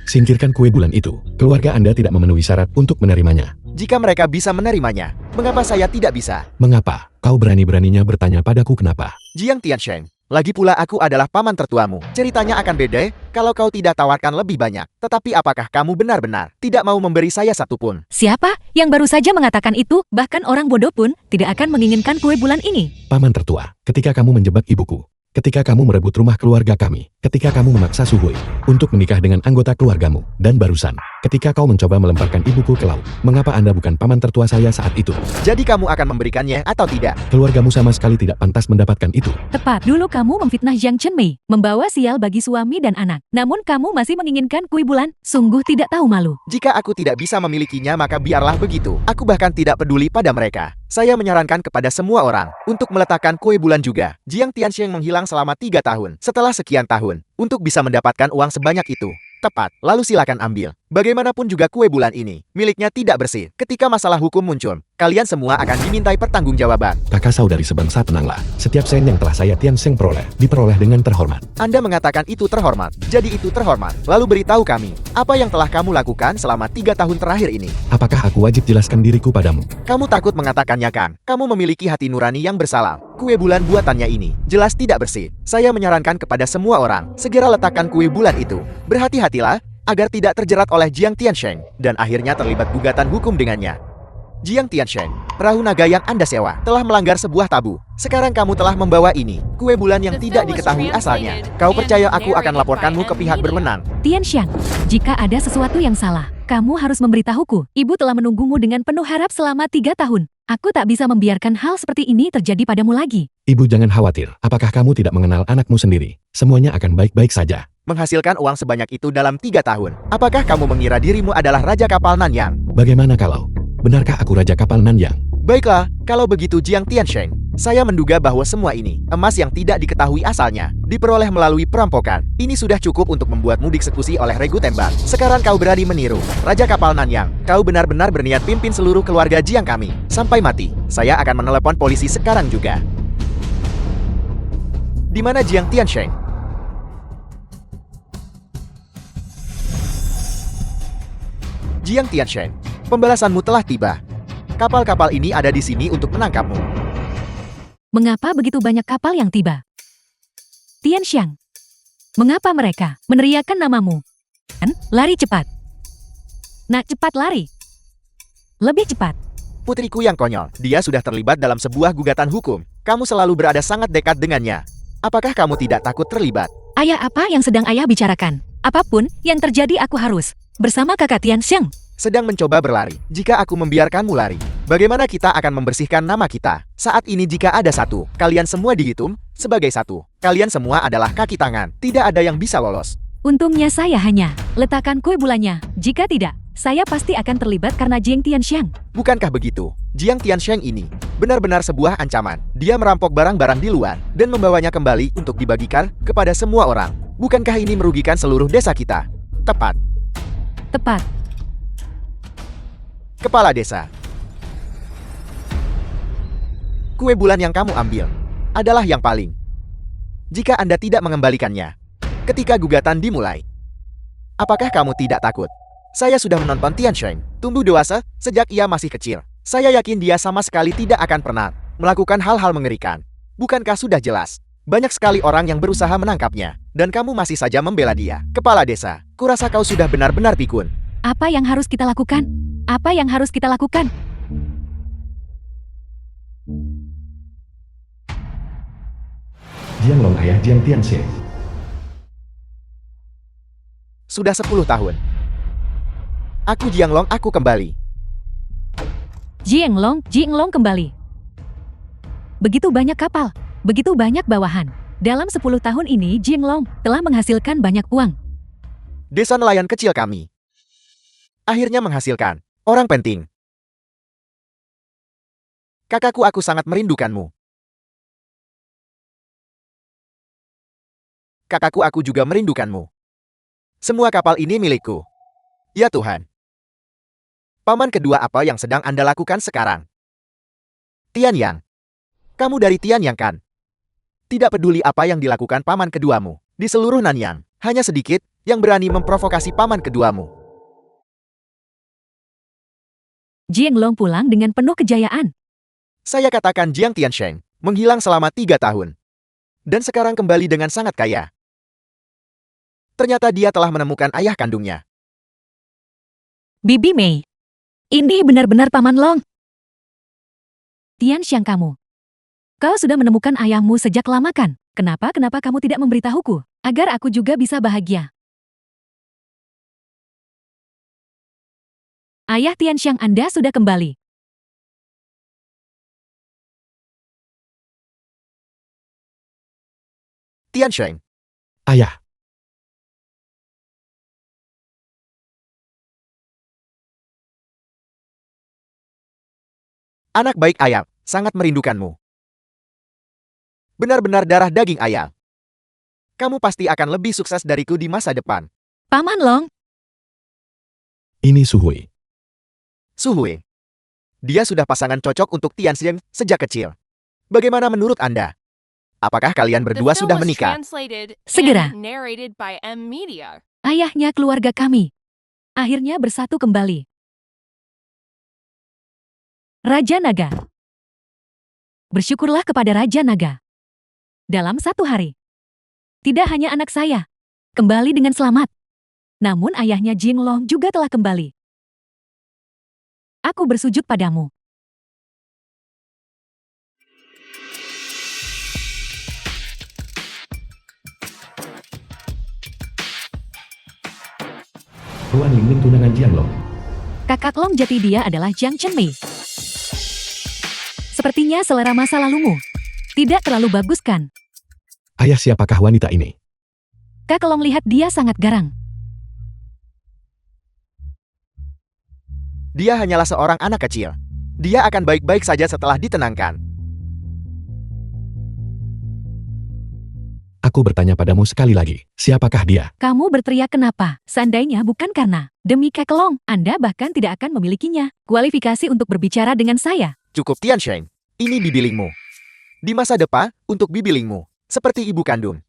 Singkirkan kue bulan itu. Keluarga Anda tidak memenuhi syarat untuk menerimanya. Jika mereka bisa menerimanya, mengapa saya tidak bisa? Mengapa? Kau berani-beraninya bertanya padaku kenapa? Jiang Tiansheng, lagi pula aku adalah paman tertuamu. Ceritanya akan beda kalau kau tidak tawarkan lebih banyak. Tetapi apakah kamu benar-benar tidak mau memberi saya satupun? Siapa yang baru saja mengatakan itu? Bahkan orang bodoh pun tidak akan menginginkan kue bulan ini. Paman tertua, ketika kamu menjebak ibuku, ketika kamu merebut rumah keluarga kami, ketika kamu memaksa Suhui untuk menikah dengan anggota keluargamu, dan barusan, ketika kau mencoba melemparkan ibuku ke laut, mengapa Anda bukan paman tertua saya saat itu? Jadi kamu akan memberikannya atau tidak? Keluargamu sama sekali tidak pantas mendapatkan itu. Tepat, dulu kamu memfitnah Jiang Chenmei, membawa sial bagi suami dan anak. Namun kamu masih menginginkan kue bulan, sungguh tidak tahu malu. Jika aku tidak bisa memilikinya maka biarlah begitu. Aku bahkan tidak peduli pada mereka. Saya menyarankan kepada semua orang untuk meletakkan kue bulan juga. Jiang Tiansheng menghilang selama 3 tahun. Setelah sekian tahun, untuk bisa mendapatkan uang sebanyak itu. Tepat, lalu silakan ambil. Bagaimanapun juga kue bulan ini, miliknya tidak bersih. Ketika masalah hukum muncul, kalian semua akan dimintai pertanggungjawaban. Kakak saudari sebangsa tenanglah. Setiap sen yang telah saya Tiansheng peroleh, diperoleh dengan terhormat. Anda mengatakan itu terhormat, jadi itu terhormat. Lalu beritahu kami, apa yang telah kamu lakukan selama 3 tahun terakhir ini? Apakah aku wajib jelaskan diriku padamu? Kamu takut mengatakannya kan? Kamu memiliki hati nurani yang bersalah. Kue bulan buatannya ini jelas tidak bersih. Saya menyarankan kepada semua orang, segera letakkan kue bulan itu. Berhati-hatilah, agar tidak terjerat oleh Jiang Tiansheng, dan akhirnya terlibat gugatan hukum dengannya. Jiang Tiansheng, perahu naga yang Anda sewa, telah melanggar sebuah tabu. Sekarang kamu telah membawa ini, kue bulan yang tidak diketahui asalnya. Kau percaya aku akan laporkanmu ke pihak berwenang? Tian Xiang, jika ada sesuatu yang salah, kamu harus memberitahuku. Ibu telah menunggumu dengan penuh harap selama 3 tahun. Aku tak bisa membiarkan hal seperti ini terjadi padamu lagi. Ibu jangan khawatir. Apakah kamu tidak mengenal anakmu sendiri? Semuanya akan baik-baik saja. Menghasilkan uang sebanyak itu dalam 3 tahun. Apakah kamu mengira dirimu adalah Raja Kapal Nanyang? Bagaimana kalau? Benarkah aku Raja Kapal Nanyang? Baiklah, kalau begitu Jiang Tiansheng, saya menduga bahwa semua ini, emas yang tidak diketahui asalnya, diperoleh melalui perampokan. Ini sudah cukup untuk membuatmu dieksekusi oleh regu tembak. Sekarang kau berani meniru. Raja Kapal Nanyang, kau benar-benar berniat pimpin seluruh keluarga Jiang kami. Sampai mati. Saya akan menelepon polisi sekarang juga. Di mana Jiang Tiansheng? Jiang Tiansheng, pembalasanmu telah tiba. Kapal-kapal ini ada di sini untuk menangkapmu. Mengapa begitu banyak kapal yang tiba? Tian Xiang, mengapa mereka meneriakkan namamu? Lari cepat. Nak cepat lari. Lebih cepat. Putriku yang konyol, dia sudah terlibat dalam sebuah gugatan hukum. Kamu selalu berada sangat dekat dengannya. Apakah kamu tidak takut terlibat? Ayah, apa yang sedang ayah bicarakan? Apapun yang terjadi aku harus bersama kakak Tian Xiang. Sedang mencoba berlari. Jika aku membiarkanmu lari, bagaimana kita akan membersihkan nama kita? Saat ini jika ada satu, kalian semua dihitung sebagai satu. Kalian semua adalah kaki tangan. Tidak ada yang bisa lolos. Untungnya saya hanya letakkan kue bulannya. Jika tidak, saya pasti akan terlibat karena Jiang Tianxiang. Bukankah begitu? Jiang Tiansheng ini benar-benar sebuah ancaman. Dia merampok barang-barang di luar dan membawanya kembali untuk dibagikan kepada semua orang. Bukankah ini merugikan seluruh desa kita? Tepat. Tepat. Kepala desa. Kue bulan yang kamu ambil adalah yang paling. Jika Anda tidak mengembalikannya ketika gugatan dimulai, apakah kamu tidak takut? Saya sudah menonton Tiansheng tumbuh dewasa sejak ia masih kecil. Saya yakin dia sama sekali tidak akan pernah melakukan hal-hal mengerikan. Bukankah sudah jelas? Banyak sekali orang yang berusaha menangkapnya, dan kamu masih saja membela dia. Kepala desa, kurasa kau sudah benar-benar pikun. Apa yang harus kita lakukan? Apa yang harus kita lakukan? Jiang Long ayah Jiang Tiansheng. sudah 10 tahun. Aku Jianglong, aku kembali. Jianglong kembali. Begitu banyak kapal, begitu banyak bawahan. Dalam 10 tahun ini Jianglong telah menghasilkan banyak uang. Desa nelayan kecil kami akhirnya menghasilkan orang penting. Kakakku, aku sangat merindukanmu. Kakakku, aku juga merindukanmu. Semua kapal ini milikku. Ya Tuhan. Paman kedua, apa yang sedang Anda lakukan sekarang? Tianyang. Kamu dari Tianyang kan? Tidak peduli apa yang dilakukan paman keduamu. Di seluruh Nanyang, hanya sedikit yang berani memprovokasi paman keduamu. Jianglong pulang dengan penuh kejayaan. Saya katakan Jiang Tiansheng menghilang selama 3 tahun. Dan sekarang kembali dengan sangat kaya. Ternyata dia telah menemukan ayah kandungnya. Bibi Mei. Ini benar-benar Paman Long. Tianxiang kamu. Kau sudah menemukan ayahmu sejak lama kan? Kenapa kamu tidak memberitahuku? Agar aku juga bisa bahagia. Ayah Tianxiang Anda sudah kembali. Tiansheng. Ayah, Anak baik ayah, sangat merindukanmu. Benar-benar darah daging ayah. Kamu pasti akan lebih sukses dariku di masa depan. Paman Long. ini Suhui. Suhui. Dia sudah pasangan cocok untuk Tianxiang sejak kecil. Bagaimana menurut Anda? Apakah kalian The berdua film sudah was menikah? translated Segera. and narrated by M Media. Ayahnya keluarga kami. Akhirnya bersatu kembali. Raja Naga. Bersyukurlah kepada Raja Naga. Dalam 1 hari. Tidak hanya anak saya kembali dengan selamat. Namun ayahnya Jianglong juga telah kembali. Aku bersujud padamu. Tuan Lingling tunangan Jianglong. Kakak Long jati dia adalah Jiang Chenmei. Sepertinya selera masa lalumu tidak terlalu bagus kan? Ayah, siapakah wanita ini? Kak Long lihat dia sangat garang. Dia hanyalah seorang anak kecil. Dia akan baik-baik saja setelah ditenangkan. Aku bertanya padamu sekali lagi, siapakah dia? Kamu berteriak kenapa? Seandainya bukan karena demi Kak Long, Anda bahkan tidak akan memilikinya. Kualifikasi untuk berbicara dengan saya. Cukup Tiansheng. Ini bibilingmu. Di masa depan, untuk bibilingmu. Seperti ibu kandung.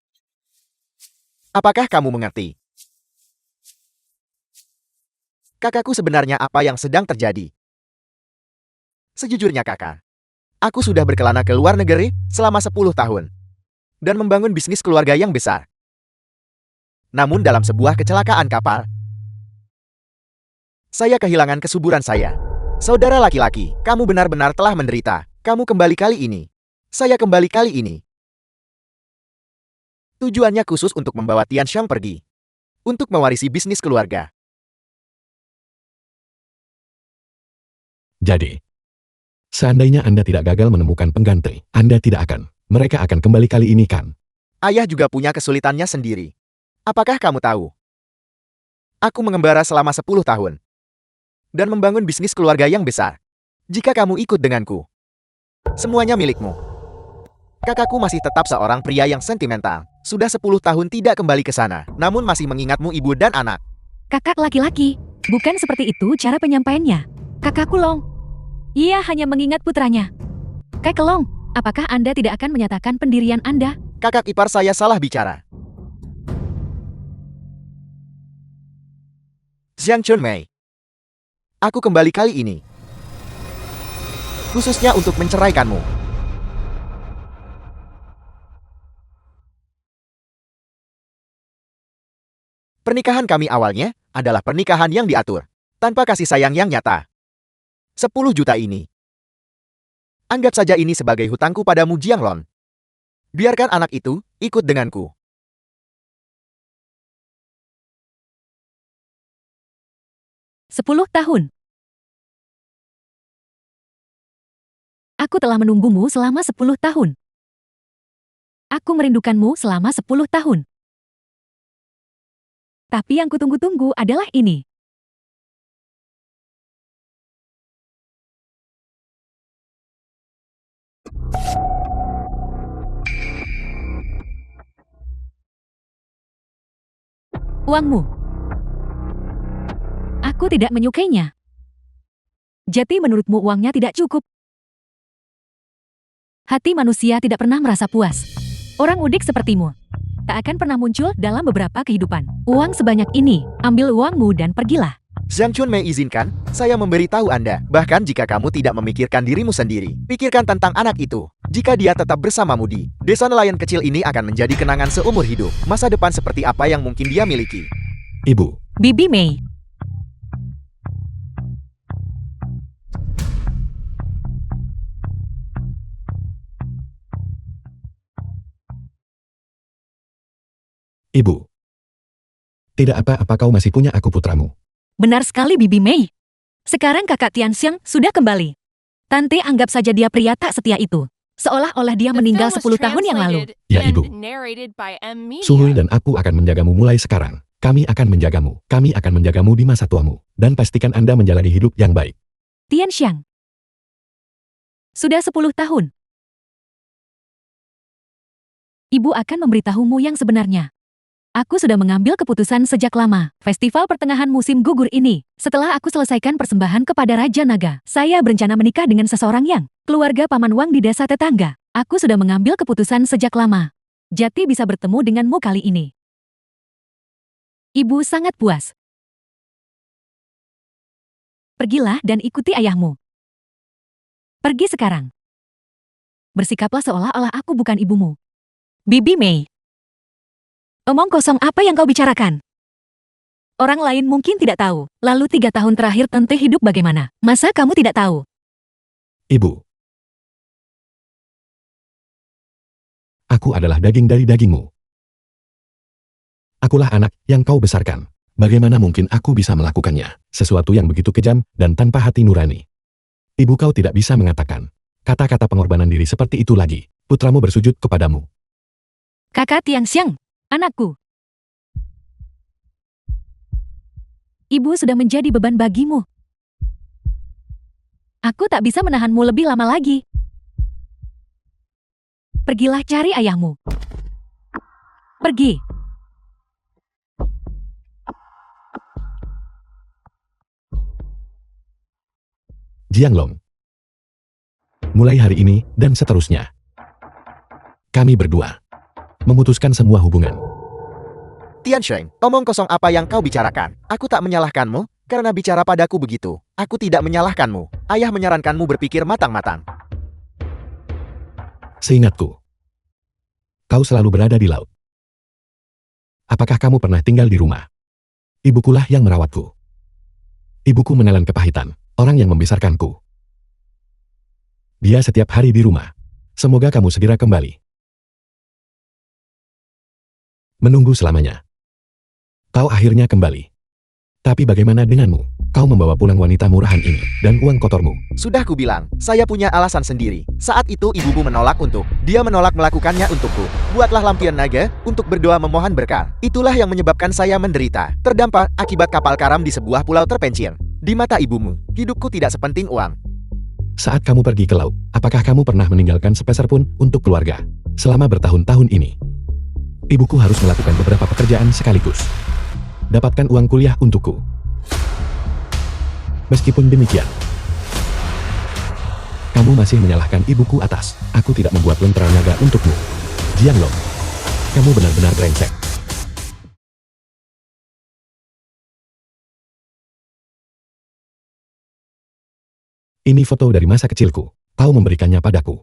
Apakah kamu mengerti? Kakakku, sebenarnya apa yang sedang terjadi? Sejujurnya kakak, aku sudah berkelana ke luar negeri selama 10 tahun. Dan membangun bisnis keluarga yang besar. Namun dalam sebuah kecelakaan kapal, saya kehilangan kesuburan saya. Saudara laki-laki, kamu benar-benar telah menderita. Kamu kembali kali ini. Saya kembali kali ini. Tujuannya khusus untuk membawa Tianxiang pergi. Untuk mewarisi bisnis keluarga. Jadi, seandainya Anda tidak gagal menemukan pengganti, Anda tidak akan. Mereka akan kembali kali ini kan? Ayah juga punya kesulitannya sendiri. Apakah kamu tahu? Aku mengembara selama 10 tahun. Dan membangun bisnis keluarga yang besar. Jika kamu ikut denganku, semuanya milikmu. Kakakku masih tetap seorang pria yang sentimental. Sudah 10 tahun tidak kembali ke sana, namun masih mengingatmu ibu dan anak. Kakak laki-laki, bukan seperti itu cara penyampaiannya. Kakakku Long. Ia hanya mengingat putranya. Kak Long, apakah Anda tidak akan menyatakan pendirian Anda? Kakak ipar saya salah bicara. Jiang Chunmei. Aku kembali kali ini. Khususnya untuk menceraikanmu. Pernikahan kami awalnya adalah pernikahan yang diatur. Tanpa kasih sayang yang nyata. 10 juta ini. Anggap saja ini sebagai hutangku padamu Jianglong. Biarkan anak itu ikut denganku. 10 tahun. Aku telah menunggumu selama 10 tahun. Aku merindukanmu selama 10 tahun. Tapi yang kutunggu-tunggu adalah ini. Uangmu. Aku tidak menyukainya. Jadi menurutmu uangnya tidak cukup? Hati manusia tidak pernah merasa puas. Orang udik sepertimu tak akan pernah muncul dalam beberapa kehidupan. Uang sebanyak ini, ambil uangmu dan pergilah. Zhang Chunmei izinkan, saya memberitahu Anda, bahkan jika kamu tidak memikirkan dirimu sendiri, pikirkan tentang anak itu. Jika dia tetap bersamamu di desa nelayan kecil ini akan menjadi kenangan seumur hidup. Masa depan seperti apa yang mungkin dia miliki? Ibu, Bibi Mei. Ibu. Tidak apa-apa, kau masih punya aku, putramu. Benar sekali Bibi Mei. Sekarang kakak Tianxiang sudah kembali. Tante anggap saja dia pria tak setia itu. Seolah-olah dia The meninggal film was 10 tahun yang lalu. translated Ya, and Ibu. narrated by M. Media. Suhui dan aku akan menjagamu mulai sekarang. Kami akan menjagamu. Kami akan menjagamu di masa tuamu. Dan pastikan Anda menjalani hidup yang baik. Tianxiang. Sudah 10 tahun. Ibu akan memberitahumu yang sebenarnya. Aku sudah mengambil keputusan sejak lama. Festival pertengahan musim gugur ini, setelah aku selesaikan persembahan kepada Raja Naga, saya berencana menikah dengan seseorang yang keluarga Paman Wang di desa tetangga. Aku sudah mengambil keputusan sejak lama. Jadi bisa bertemu denganmu kali ini. Ibu sangat puas. Pergilah dan ikuti ayahmu. Pergi sekarang. Bersikaplah seolah-olah aku bukan ibumu. Bibi Mei. Omong kosong apa yang kau bicarakan? Orang lain mungkin tidak tahu. Lalu 3 tahun terakhir Tante hidup bagaimana? Masa kamu tidak tahu? Ibu. Aku adalah daging dari dagingmu. Akulah anak yang kau besarkan. Bagaimana mungkin aku bisa melakukannya? Sesuatu yang begitu kejam dan tanpa hati nurani. Ibu, kau tidak bisa mengatakan kata-kata pengorbanan diri seperti itu lagi. Putramu bersujud kepadamu. Kakak Tianxiang. Anakku. Ibu sudah menjadi beban bagimu. Aku tak bisa menahanmu lebih lama lagi. Pergilah cari ayahmu. Pergi. Jianglong. Mulai hari ini dan seterusnya, kami berdua memutuskan semua hubungan. Tianxiang, omong kosong apa yang kau bicarakan? Aku tak menyalahkanmu, karena bicara padaku begitu. Aku tidak menyalahkanmu. Ayah menyarankanmu berpikir matang-matang. Seingatku, kau selalu berada di laut. Apakah kamu pernah tinggal di rumah? Ibukulah yang merawatku. Ibuku menelan kepahitan, orang yang membesarkanku. Dia setiap hari di rumah. Semoga kamu segera kembali. Menunggu selamanya. Kau akhirnya kembali. Tapi bagaimana denganmu? Kau membawa pulang wanita murahan ini dan uang kotormu. Sudah kubilang, saya punya alasan sendiri. Saat itu ibumu menolak dia menolak melakukannya untukku. Buatlah lampion naga untuk berdoa memohon berkah. Itulah yang menyebabkan saya menderita, terdampar akibat kapal karam di sebuah pulau terpencil. Di mata ibumu, hidupku tidak sepenting uang. Saat kamu pergi ke laut, apakah kamu pernah meninggalkan sepeser pun untuk keluarga? Selama bertahun-tahun ini, ibuku harus melakukan beberapa pekerjaan sekaligus. Dapatkan uang kuliah untukku. Meskipun demikian, kamu masih menyalahkan ibuku atas aku tidak membuat lentera naga untukmu. Jianglong, kamu benar-benar brengsek. Ini foto dari masa kecilku. Kau memberikannya padaku.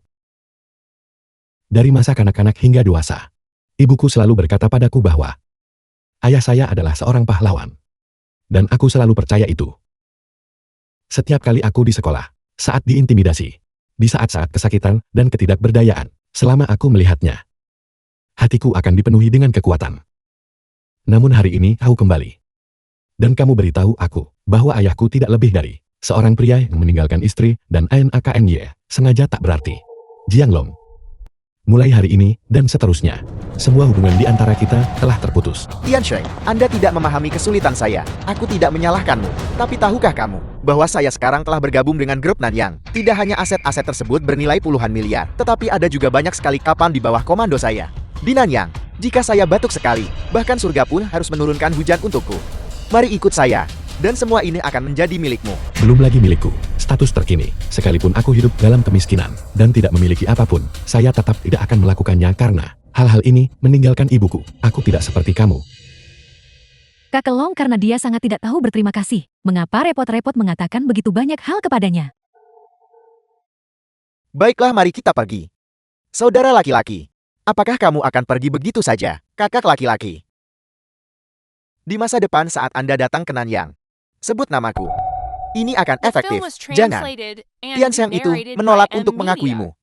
Dari masa kanak-kanak hingga dewasa, ibuku selalu berkata padaku bahwa ayah saya adalah seorang pahlawan. Dan aku selalu percaya itu. Setiap kali aku di sekolah, saat diintimidasi, di saat-saat kesakitan dan ketidakberdayaan, selama aku melihatnya, hatiku akan dipenuhi dengan kekuatan. Namun hari ini aku kembali. Dan kamu beritahu aku bahwa ayahku tidak lebih dari seorang pria yang meninggalkan istri dan ANAKNY sengaja tak berarti. Jianglong. Mulai hari ini dan seterusnya, semua hubungan di antara kita telah terputus. Tian Shen, Anda tidak memahami kesulitan saya. Aku tidak menyalahkanmu. Tapi tahukah kamu bahwa saya sekarang telah bergabung dengan grup Nanyang? Tidak hanya aset-aset tersebut bernilai puluhan miliar, tetapi ada juga banyak sekali kapal di bawah komando saya. Di Nanyang, jika saya batuk sekali, bahkan surga pun harus menurunkan hujan untukku. Mari ikut saya, dan semua ini akan menjadi milikmu. Belum lagi milikku. Status terkini, sekalipun aku hidup dalam kemiskinan dan tidak memiliki apapun, saya tetap tidak akan melakukannya karena hal-hal ini meninggalkan ibuku. Aku tidak seperti kamu. Kak Kelong karena dia sangat tidak tahu berterima kasih. Mengapa repot-repot mengatakan begitu banyak hal kepadanya? Baiklah, mari kita pergi. Saudara laki-laki, apakah kamu akan pergi begitu saja, kakak laki-laki? Di masa depan saat Anda datang ke Nanyang, sebut namaku. Ini akan The efektif. film was Jangan. translated and Tian Sheng itu narrated menolak by untuk M. mengakuimu. Media.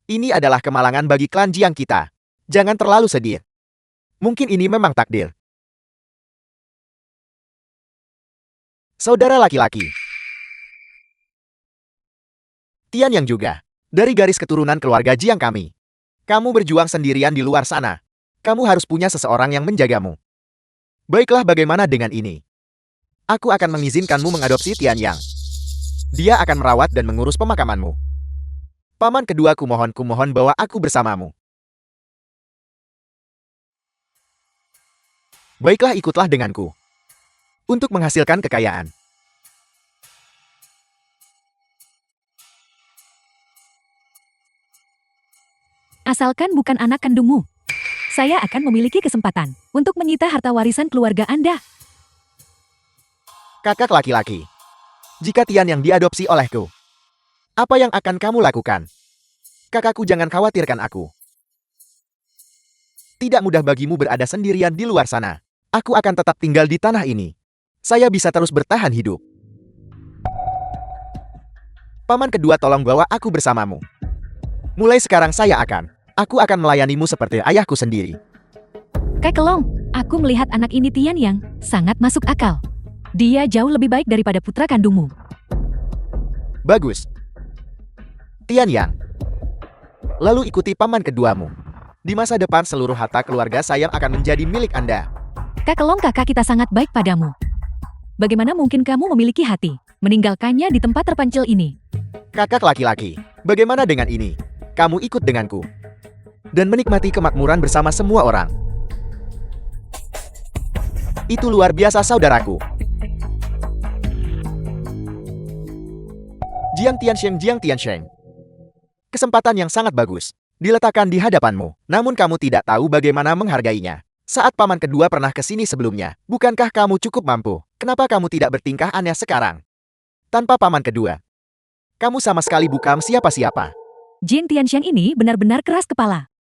Ini adalah kemalangan bagi klan Jiang kita. Jangan terlalu sedih. Mungkin ini memang takdir. Saudara laki-laki. Tian Yang juga. Dari garis keturunan keluarga Jiang kami. Kamu berjuang sendirian di luar sana. Kamu harus punya seseorang yang menjagamu. Baiklah, bagaimana dengan ini? Aku akan mengizinkanmu mengadopsi Tian Yang. Dia akan merawat dan mengurus pemakamanmu. Paman kedua, kumohon bawa aku bersamamu. Baiklah, ikutlah denganku. Untuk menghasilkan kekayaan. Asalkan bukan anak kandungmu. Saya akan memiliki kesempatan untuk menyita harta warisan keluarga Anda. Kakak laki-laki. Jika Tian Yang diadopsi olehku, apa yang akan kamu lakukan? Kakakku, jangan khawatirkan aku. Tidak mudah bagimu berada sendirian di luar sana. Aku akan tetap tinggal di tanah ini. Saya bisa terus bertahan hidup. Paman kedua, tolong bawa aku bersamamu. Mulai sekarang aku akan melayanimu seperti ayahku sendiri. Kak Kelong, aku melihat anak ini Tian Yang sangat masuk akal. Dia jauh lebih baik daripada putra kandungmu. Bagus. Tian Yang. Lalu ikuti paman keduamu. Di masa depan seluruh harta keluarga saya akan menjadi milik Anda. Kak Kelong, kakak kita sangat baik padamu. Bagaimana mungkin kamu memiliki hati, meninggalkannya di tempat terpencil ini? Kakak laki-laki, bagaimana dengan ini? Kamu ikut denganku. Dan menikmati kemakmuran bersama semua orang. Itu luar biasa, saudaraku. Jiang Tiansheng. Kesempatan yang sangat bagus. Diletakkan di hadapanmu. Namun kamu tidak tahu bagaimana menghargainya. Saat paman kedua pernah ke sini sebelumnya, bukankah kamu cukup mampu? Kenapa kamu tidak bertingkah aneh sekarang? Tanpa paman kedua, kamu sama sekali bukan siapa-siapa. Jin Tianxiang ini benar-benar keras kepala.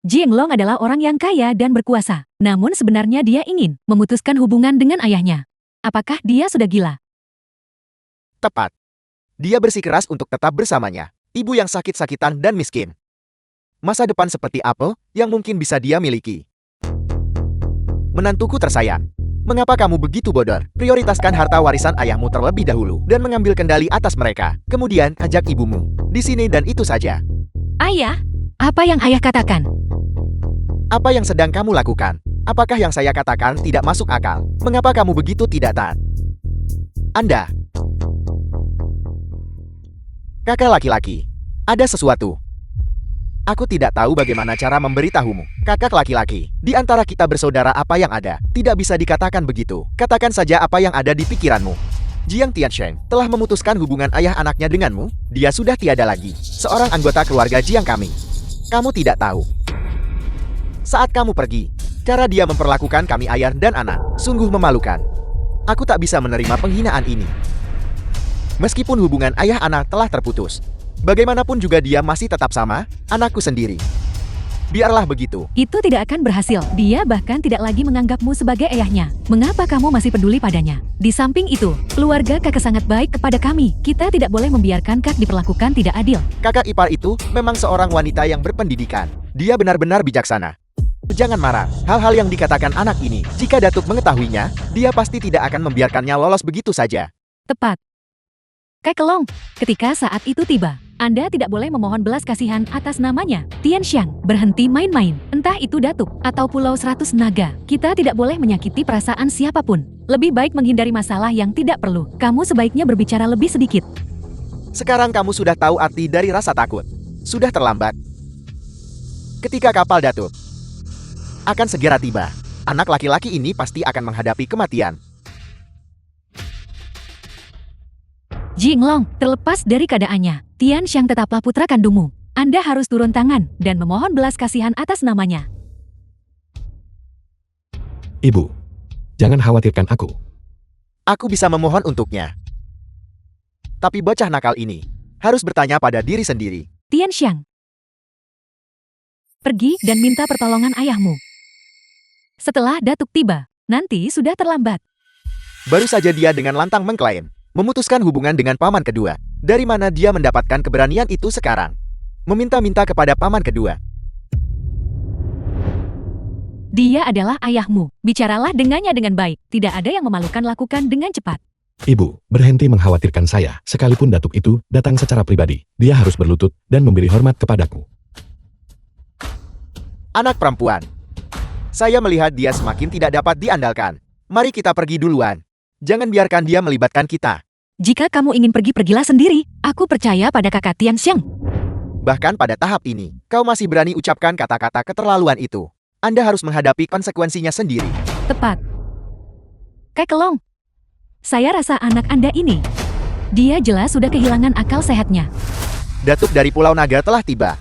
Jianglong adalah orang yang kaya dan berkuasa. Namun sebenarnya dia ingin memutuskan hubungan dengan ayahnya. Apakah dia sudah gila? Tepat. Dia bersikeras untuk tetap bersamanya. Ibu yang sakit-sakitan dan miskin. Masa depan seperti apa yang mungkin bisa dia miliki? Menantuku tersayang. Mengapa kamu begitu bodoh? Prioritaskan harta warisan ayahmu terlebih dahulu dan mengambil kendali atas mereka. Kemudian ajak ibumu di sini dan itu saja. Ayah? Apa yang ayah katakan? Apa yang sedang kamu lakukan? Apakah yang saya katakan tidak masuk akal? Mengapa kamu begitu tidak taat? Anda. Kakak laki-laki. Ada sesuatu. Aku tidak tahu bagaimana cara memberitahumu. Kakak laki-laki, di antara kita bersaudara apa yang ada? Tidak bisa dikatakan begitu. Katakan saja apa yang ada di pikiranmu. Jiang Tiansheng telah memutuskan hubungan ayah anaknya denganmu. Dia sudah tiada lagi. Seorang anggota keluarga Jiang kami. Kamu tidak tahu. Saat kamu pergi, cara dia memperlakukan kami ayah dan anak, sungguh memalukan. Aku tak bisa menerima penghinaan ini. Meskipun hubungan ayah anak telah terputus, bagaimanapun juga dia masih tetap sama, anakku sendiri. Biarlah begitu. Itu tidak akan berhasil. Dia bahkan tidak lagi menganggapmu sebagai ayahnya. Mengapa kamu masih peduli padanya? Di samping itu, keluarga kakak sangat baik kepada kami. Kita tidak boleh membiarkan kak diperlakukan tidak adil. Kakak ipar itu memang seorang wanita yang berpendidikan. Dia benar-benar bijaksana. Jangan marah. Hal-hal yang dikatakan anak ini, jika Datuk mengetahuinya, dia pasti tidak akan membiarkannya lolos begitu saja. Tepat. Kekelong, ketika saat itu tiba, Anda tidak boleh memohon belas kasihan atas namanya. Tianxiang, berhenti main-main. Entah itu Datuk atau Pulau 100 Naga. Kita tidak boleh menyakiti perasaan siapapun. Lebih baik menghindari masalah yang tidak perlu. Kamu sebaiknya berbicara lebih sedikit. Sekarang kamu sudah tahu arti dari rasa takut. Sudah terlambat. Ketika kapal Datuk akan segera tiba, anak laki-laki ini pasti akan menghadapi kematian. Jinglong, terlepas dari keadaannya, Tianxiang tetaplah putra kandungmu. Anda harus turun tangan dan memohon belas kasihan atas namanya. Ibu, jangan khawatirkan aku. Aku bisa memohon untuknya. Tapi bocah nakal ini harus bertanya pada diri sendiri. Tianxiang, pergi dan minta pertolongan ayahmu. Setelah Datuk tiba, nanti sudah terlambat. Baru saja dia dengan lantang mengklaim memutuskan hubungan dengan paman kedua. Dari mana dia mendapatkan keberanian itu sekarang? Meminta-minta kepada paman kedua. Dia adalah ayahmu. Bicaralah dengannya dengan baik. Tidak ada yang memalukan, lakukan dengan cepat. Ibu, berhenti mengkhawatirkan saya. Sekalipun Datuk itu datang secara pribadi, dia harus berlutut dan memberi hormat kepadaku. Anak perempuan. Saya melihat dia semakin tidak dapat diandalkan. Mari kita pergi duluan. Jangan biarkan dia melibatkan kita. Jika kamu ingin pergi, pergilah sendiri. Aku percaya pada kakak Tianxiang. Bahkan pada tahap ini, kau masih berani ucapkan kata-kata keterlaluan itu. Anda harus menghadapi konsekuensinya sendiri. Tepat. Kekelong, saya rasa anak Anda ini, dia jelas sudah kehilangan akal sehatnya. Datuk dari Pulau Naga telah tiba.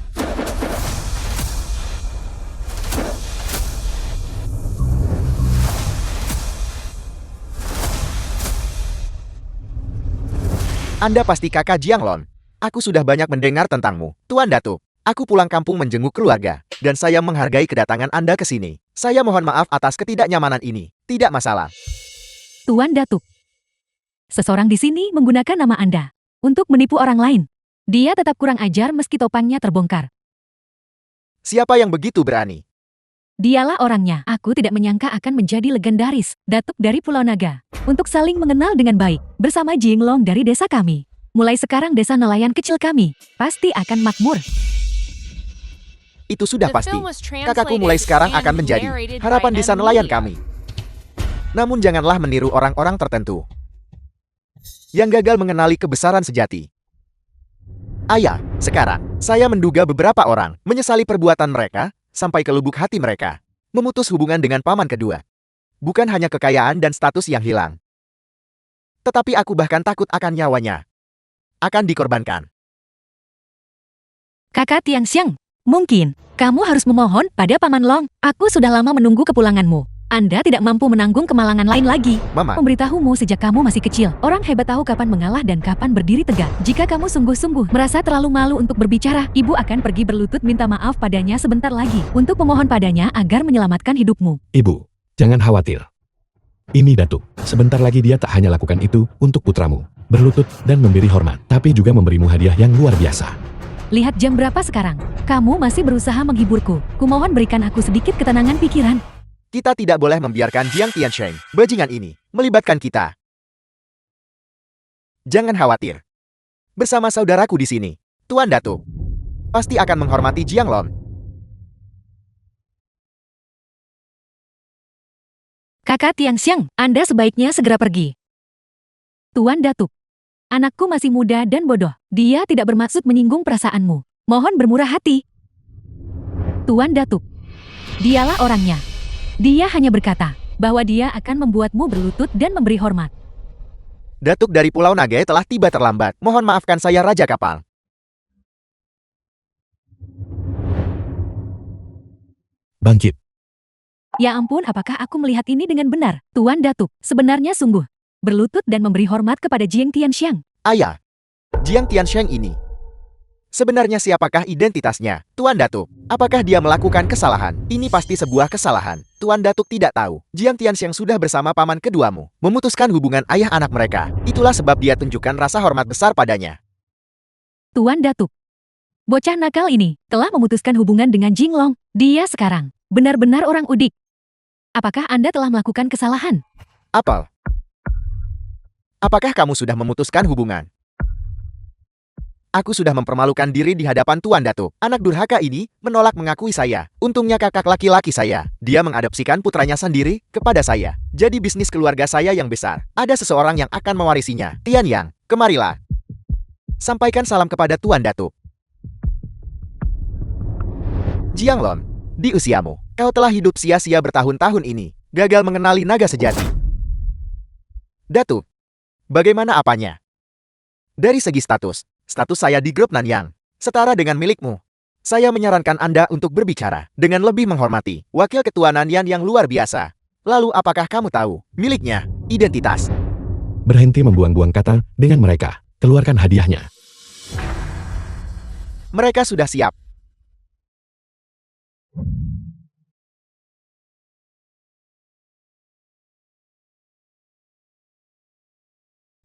Anda pasti kakak Jianglong. Aku sudah banyak mendengar tentangmu, Tuan Datuk. Aku pulang kampung menjenguk keluarga, dan saya menghargai kedatangan Anda ke sini. Saya mohon maaf atas ketidaknyamanan ini. Tidak masalah. Tuan Datuk, seseorang di sini menggunakan nama Anda untuk menipu orang lain. Dia tetap kurang ajar meski topangnya terbongkar. Siapa yang begitu berani? Dialah orangnya. Aku tidak menyangka akan menjadi legendaris, Datuk dari Pulau Naga. Untuk saling mengenal dengan baik, bersama Jinglong dari desa kami. Mulai sekarang desa nelayan kecil kami pasti akan makmur. Itu sudah The pasti. film was Kakakku mulai translated sekarang and akan menjadi narrated by harapan desa nelayan Mia. kami. Namun janganlah meniru orang-orang tertentu yang gagal mengenali kebesaran sejati. Ayah, sekarang saya menduga beberapa orang menyesali perbuatan mereka sampai ke lubuk hati mereka. Memutus hubungan dengan paman kedua. Bukan hanya kekayaan dan status yang hilang. Tetapi aku bahkan takut akan nyawanya. Akan dikorbankan. Kakak Tianxiang, mungkin kamu harus memohon pada Paman Long. Aku sudah lama menunggu kepulanganmu. Anda tidak mampu menanggung kemalangan lain lagi. Mama, Memberitahumu sejak kamu masih kecil. Orang hebat tahu kapan mengalah dan kapan berdiri tegak. Jika kamu sungguh-sungguh merasa terlalu malu untuk berbicara, ibu akan pergi berlutut minta maaf padanya sebentar lagi untuk memohon padanya agar menyelamatkan hidupmu. Ibu, jangan khawatir. Ini Datuk, sebentar lagi dia tak hanya lakukan itu untuk putramu, berlutut dan memberi hormat, tapi juga memberimu hadiah yang luar biasa. Lihat jam berapa sekarang. Kamu masih berusaha menghiburku. Kumohon berikan aku sedikit ketenangan pikiran. kita tidak boleh membiarkan Jiang Tiansheng, bajingan ini, melibatkan kita. Jangan khawatir. Bersama saudaraku di sini, Tuan Datuk pasti akan menghormati Jianglong. Kakak Tianxiang, Anda sebaiknya segera pergi. Tuan Datuk, anakku masih muda dan bodoh. Dia tidak bermaksud menyinggung perasaanmu. Mohon bermurah hati. Tuan Datuk, dialah orangnya. Dia hanya berkata bahwa dia akan membuatmu berlutut dan memberi hormat. Datuk dari Pulau Naga telah tiba terlambat. Mohon maafkan saya Raja Kapal. Bangkit. Ya ampun, apakah aku melihat ini dengan benar? Tuan Datuk, sebenarnya sungguh berlutut dan memberi hormat kepada Jiang Tianxiang. Ayah, Jiang Tiansheng ini. Sebenarnya siapakah identitasnya, Tuan Datuk? Apakah dia melakukan kesalahan? Ini pasti sebuah kesalahan. Tuan Datuk tidak tahu. Jiang Tiansheng sudah bersama paman keduamu, memutuskan hubungan ayah anak mereka. Itulah sebab dia tunjukkan rasa hormat besar padanya. Tuan Datuk, bocah nakal ini telah memutuskan hubungan dengan Jinglong. Dia sekarang Benar-benar orang udik. Apakah Anda telah melakukan kesalahan? Apel. Apakah kamu sudah memutuskan hubungan? Aku sudah mempermalukan diri di hadapan Tuan Datuk. Anak durhaka ini menolak mengakui saya. Untungnya kakak laki-laki saya. Dia mengadopsikan putranya sendiri kepada saya. Jadi bisnis keluarga saya yang besar. Ada seseorang yang akan mewarisinya. Tian Yang, kemarilah. Sampaikan salam kepada Tuan Datuk. Jianglong, di usiamu, kau telah hidup sia-sia bertahun-tahun ini. Gagal mengenali naga sejati. Datuk, bagaimana apanya? Dari segi status saya di grup Nanyang setara dengan milikmu. Saya menyarankan Anda untuk berbicara dengan lebih menghormati wakil ketua Nanyang yang luar biasa. Lalu apakah kamu tahu miliknya, identitas? Berhenti membuang-buang kata dengan mereka. Keluarkan hadiahnya. Mereka sudah siap.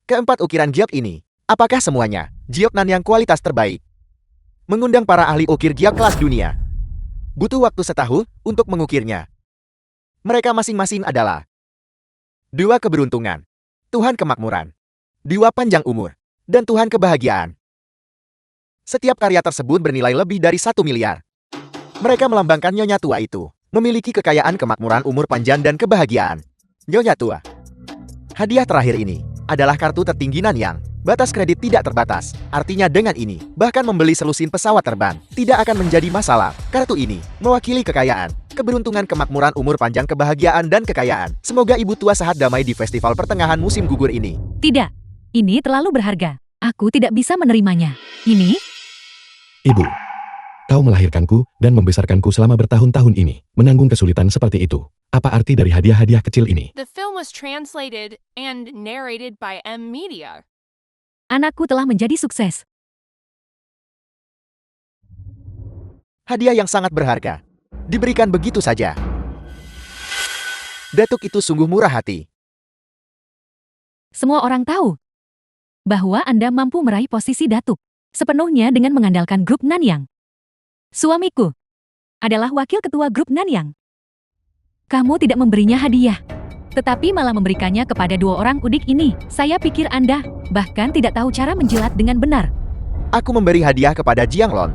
Keempat ukiran giok ini, apakah semuanya giok Nanyang kualitas terbaik? Mengundang para ahli ukir giok kelas dunia. Butuh waktu setahun untuk mengukirnya. Mereka masing-masing adalah Dewa Keberuntungan, Tuhan Kemakmuran, Dewa Panjang Umur, dan Tuhan Kebahagiaan. Setiap karya tersebut bernilai lebih dari 1 miliar. Mereka melambangkan Nyonya Tua itu memiliki kekayaan kemakmuran umur panjang dan kebahagiaan. Nyonya Tua. Hadiah terakhir ini adalah kartu tertinggi Nanyang. Batas kredit tidak terbatas. Artinya dengan ini, bahkan membeli selusin pesawat terbang tidak akan menjadi masalah. Kartu ini mewakili kekayaan, keberuntungan, kemakmuran, umur panjang, kebahagiaan, dan kekayaan. Semoga Ibu Tua sehat damai di festival pertengahan musim gugur ini. Tidak. Ini terlalu berharga. Aku tidak bisa menerimanya. Ini? Ibu, kau melahirkanku dan membesarkanku selama bertahun-tahun ini. Menanggung kesulitan seperti itu. Apa arti dari hadiah-hadiah kecil ini? The film was translated and narrated by M Media. Anakku telah menjadi sukses. Hadiah yang sangat berharga. Diberikan begitu saja. Datuk itu sungguh murah hati. Semua orang tahu bahwa Anda mampu meraih posisi datuk sepenuhnya dengan mengandalkan grup Nanyang. Suamiku adalah wakil ketua grup Nanyang. Kamu tidak memberinya hadiah, tetapi malah memberikannya kepada dua orang udik ini. Saya pikir Anda bahkan tidak tahu cara menjilat dengan benar. Aku memberi hadiah kepada Jianglong.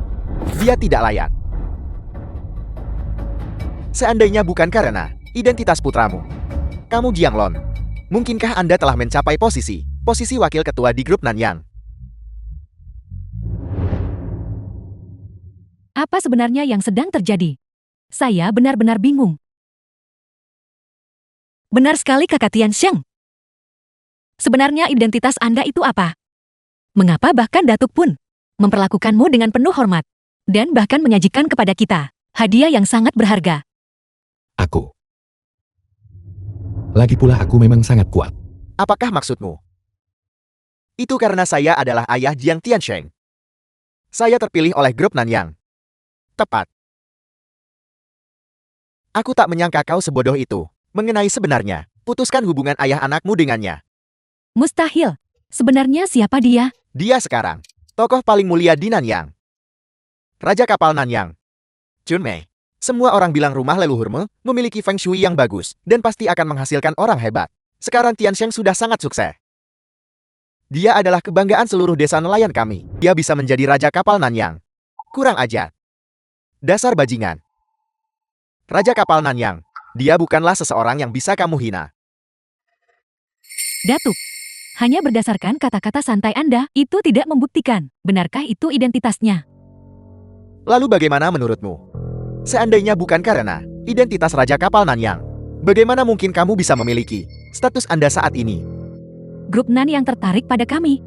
Dia tidak layak. Seandainya bukan karena identitas putramu, kamu Jianglong, mungkinkah Anda telah mencapai posisi wakil ketua di grup Nanyang? Apa sebenarnya yang sedang terjadi? Saya benar-benar bingung. Benar sekali Kakak Tian Xiang. Sebenarnya identitas Anda itu apa? Mengapa bahkan Datuk pun memperlakukanmu dengan penuh hormat dan bahkan menyajikan kepada kita hadiah yang sangat berharga? Aku. Lagi pula aku memang sangat kuat. Apakah maksudmu? Itu karena saya adalah ayah Jiang Tiansheng. Saya terpilih oleh grup Nanyang. Tepat. Aku tak menyangka kau sebodoh itu. Mengenai sebenarnya, putuskan hubungan ayah anakmu dengannya. Mustahil. Sebenarnya siapa dia? Dia sekarang tokoh paling mulia di Nanyang. Raja kapal Nanyang. Chun Mei. Semua orang bilang rumah leluhurmu memiliki feng shui yang bagus dan pasti akan menghasilkan orang hebat. Sekarang Tiansheng sudah sangat sukses. Dia adalah kebanggaan seluruh desa nelayan kami. Dia bisa menjadi raja kapal Nanyang. Kurang ajar. Dasar bajingan. Raja kapal Nanyang. Dia bukanlah seseorang yang bisa kamu hina. Datuk. Hanya berdasarkan kata-kata santai Anda, itu tidak membuktikan. Benarkah itu identitasnya? Lalu bagaimana menurutmu? Seandainya bukan karena identitas Raja Kapal Nanyang, bagaimana mungkin kamu bisa memiliki status Anda saat ini? Grup Nan yang tertarik pada kami.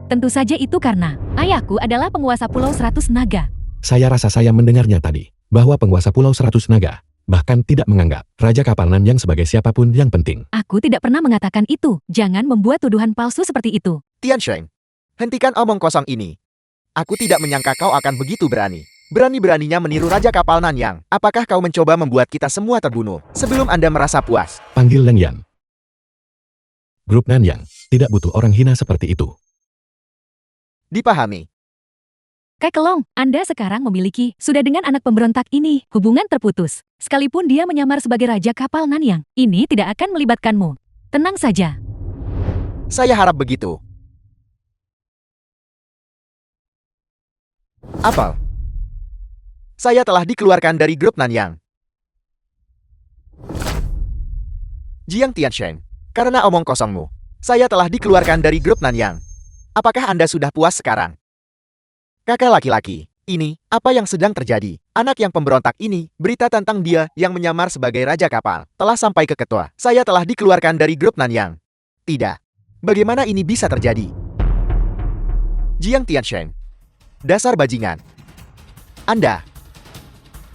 Tentu saja itu karena ayahku adalah penguasa Pulau 100 Naga. Saya rasa saya mendengarnya tadi, bahwa penguasa Pulau 100 Naga bahkan tidak menganggap Raja Kapal Nanyang sebagai siapapun yang penting. Aku tidak pernah mengatakan itu. Jangan membuat tuduhan palsu seperti itu. Tiansheng, hentikan omong kosong ini. Aku tidak menyangka kau akan begitu berani. Berani-beraninya meniru Raja Kapal Nanyang. Apakah kau mencoba membuat kita semua terbunuh sebelum Anda merasa puas? Panggil Leng Yan. Grup Nanyang tidak butuh orang hina seperti itu. Dipahami. Kekelong, Anda sekarang memiliki, sudah dengan anak pemberontak ini, hubungan terputus. Sekalipun dia menyamar sebagai raja kapal Nanyang, ini tidak akan melibatkanmu. Tenang saja. Saya harap begitu. Apel. Saya telah dikeluarkan dari grup Nanyang. Jiang Tiansheng, karena omong kosongmu, saya telah dikeluarkan dari grup Nanyang. Apakah Anda sudah puas sekarang? Kakak laki-laki, ini, apa yang sedang terjadi? Anak yang pemberontak ini, berita tentang dia yang menyamar sebagai raja kapal, telah sampai ke ketua. Saya telah dikeluarkan dari grup Nanyang. Tidak. Bagaimana ini bisa terjadi? Jiang Tiansheng. Dasar bajingan. Anda,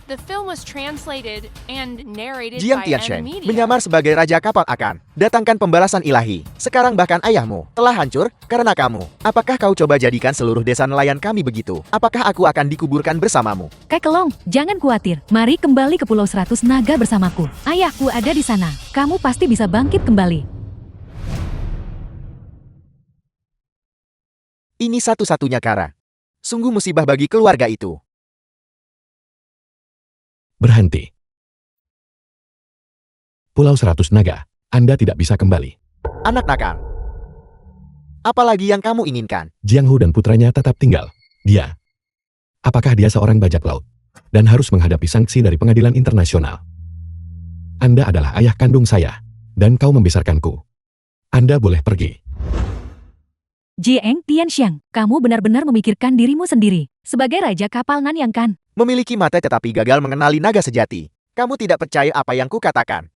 The film was translated and narrated Jiang by M Tiansheng, Media. menyamar sebagai raja kapal akan datangkan pembalasan ilahi. Sekarang bahkan ayahmu telah hancur karena kamu. Apakah kau coba jadikan seluruh desa nelayan kami begitu? Apakah aku akan dikuburkan bersamamu? Kekelong, jangan khawatir. Mari kembali ke Pulau 100 Naga bersamaku. Ayahku ada di sana. Kamu pasti bisa bangkit kembali. Ini satu-satunya cara. Sungguh musibah bagi keluarga itu. Berhenti. Pulau 100 Naga, Anda tidak bisa kembali. Anak nakal. Apalagi yang kamu inginkan? Jiang Hu dan putranya tetap tinggal. Dia. Apakah dia seorang bajak laut? Dan harus menghadapi sanksi dari pengadilan internasional. Anda adalah ayah kandung saya. Dan kau membesarkanku. Anda boleh pergi. Jiang Tianxiang, kamu benar-benar memikirkan dirimu sendiri. Sebagai raja kapal Nanyang kan? Memiliki mata tetapi gagal mengenali naga sejati. Kamu tidak percaya apa yang kukatakan.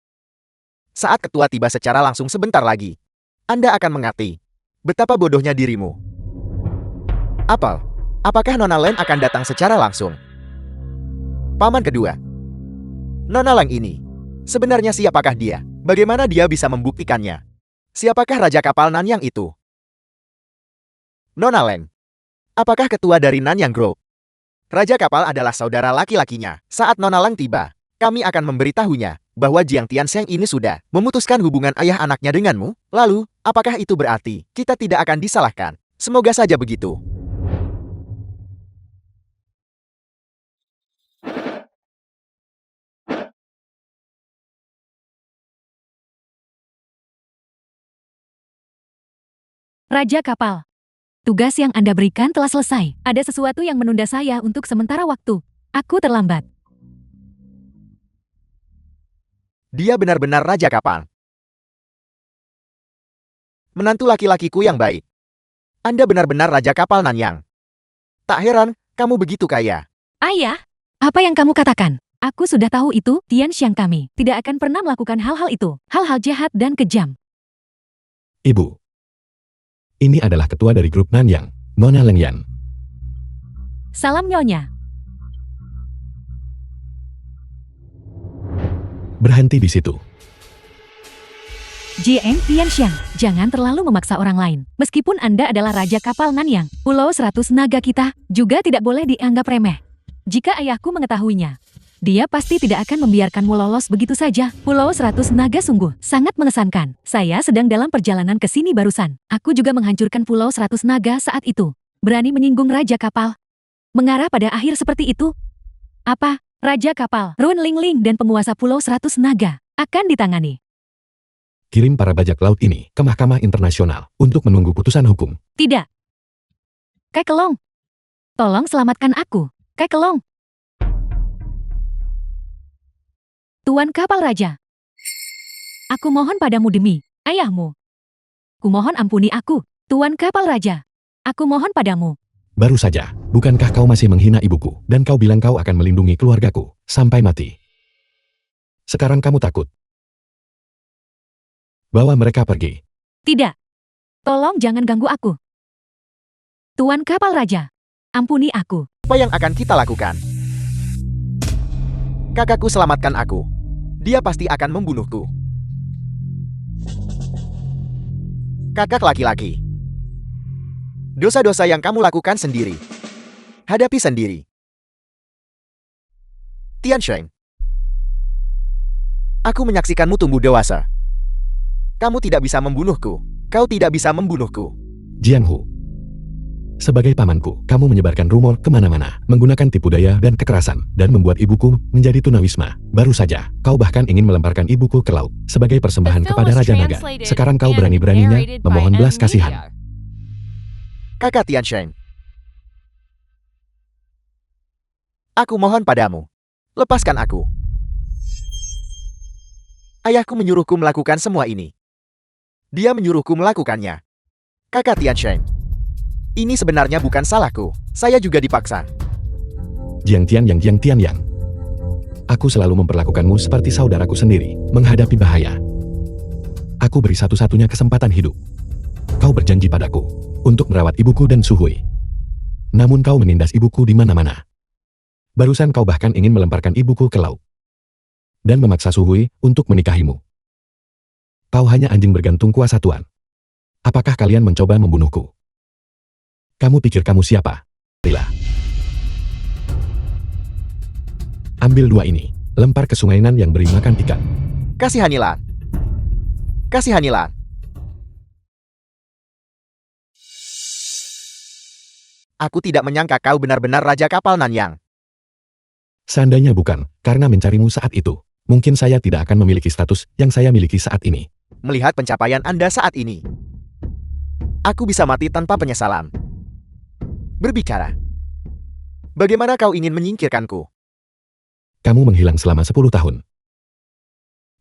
Saat ketua tiba secara langsung sebentar lagi, Anda akan mengerti betapa bodohnya dirimu. Apel, apakah Nona Len akan datang secara langsung? Paman kedua. Nona Lang ini, sebenarnya siapakah dia? Bagaimana dia bisa membuktikannya? Siapakah raja kapal Nanyang itu? Nona Len, apakah ketua dari Nanyang Group? Raja kapal adalah saudara laki-lakinya. Saat Nona Lang tiba, kami akan memberitahunya bahwa Jiang Tiansheng ini sudah memutuskan hubungan ayah anaknya denganmu. Lalu, apakah itu berarti kita tidak akan disalahkan? Semoga saja begitu. Raja kapal. Tugas yang Anda berikan telah selesai. Ada sesuatu yang menunda saya untuk sementara waktu. Aku terlambat. Dia benar-benar raja kapal. Menantu laki-lakiku yang baik. Anda benar-benar raja kapal Nanyang. Tak heran, kamu begitu kaya. Ayah, apa yang kamu katakan? Aku sudah tahu itu, Tianxiang kami tidak akan pernah melakukan hal-hal itu. Hal-hal jahat dan kejam. Ibu. Ini adalah ketua dari grup Nanyang, Nona Lengyan. Salam Nyonya. Berhenti di situ. Jiang Tianxiang, jangan terlalu memaksa orang lain. Meskipun Anda adalah raja kapal Nanyang, Pulau 100 Naga kita juga tidak boleh dianggap remeh. Jika ayahku mengetahuinya, dia pasti tidak akan membiarkanmu lolos begitu saja. Pulau 100 Naga sungguh sangat mengesankan. Saya sedang dalam perjalanan ke sini barusan. Aku juga menghancurkan Pulau 100 Naga saat itu. Berani menyinggung raja kapal. Mengarah pada akhir seperti itu. Apa? Raja kapal, Run Lingling dan penguasa Pulau 100 Naga akan ditangani. Kirim para bajak laut ini ke Mahkamah Internasional untuk menunggu putusan hukum. Tidak. Kekelong. Tolong selamatkan aku. Kekelong. Tuan kapal raja. Aku mohon padamu demi ayahmu. Kumohon ampuni aku, Tuan kapal raja. Aku mohon padamu. Baru saja, bukankah kau masih menghina ibuku dan kau bilang kau akan melindungi keluargaku sampai mati? Sekarang kamu takut. Bawa mereka pergi. Tidak. Tolong jangan ganggu aku. Tuan kapal raja, ampuni aku. Apa yang akan kita lakukan? Kakakku selamatkan aku. Dia pasti akan membunuhku. Kakak laki-laki. Dosa-dosa yang kamu lakukan sendiri. Hadapi sendiri. Tiansheng. Aku menyaksikanmu tumbuh dewasa. Kamu tidak bisa membunuhku. Kau tidak bisa membunuhku. Jiang Hu. Sebagai pamanku, kamu menyebarkan rumor kemana-mana, menggunakan tipu daya dan kekerasan, dan membuat ibuku menjadi tunawisma. Baru saja, kau bahkan ingin melemparkan ibuku ke laut sebagai persembahan The film kepada was Raja Naga. translated Sekarang kau and berani-beraninya narrated by memohon belas M. kasihan. Media. Kakak Tiansheng. Aku mohon padamu. Lepaskan aku. Ayahku menyuruhku melakukan semua ini. Dia menyuruhku melakukannya. Kakak Tiansheng. Ini sebenarnya bukan salahku. Saya juga dipaksa. Jiang Tian Yang. Aku selalu memperlakukanmu seperti saudaraku sendiri, menghadapi bahaya. Aku beri satu-satunya kesempatan hidup. Kau berjanji padaku untuk merawat ibuku dan Suhui. Namun kau menindas ibuku di mana-mana. Barusan kau bahkan ingin melemparkan ibuku ke laut. Dan memaksa Suhui untuk menikahimu. Kau hanya anjing bergantung kuasa Tuan. Apakah kalian mencoba membunuhku? Kamu pikir kamu siapa? Rila. Ambil dua ini, lempar ke sungai Nan yang beri makan ikan. Kasihanilah. Kasihanilah. Aku tidak menyangka kau benar-benar Raja Kapal Nanyang. Seandainya bukan, karena mencarimu saat itu, mungkin saya tidak akan memiliki status yang saya miliki saat ini. Melihat pencapaian Anda saat ini, aku bisa mati tanpa penyesalan. Berbicara. Bagaimana kau ingin menyingkirkanku? Kamu menghilang selama 10 tahun.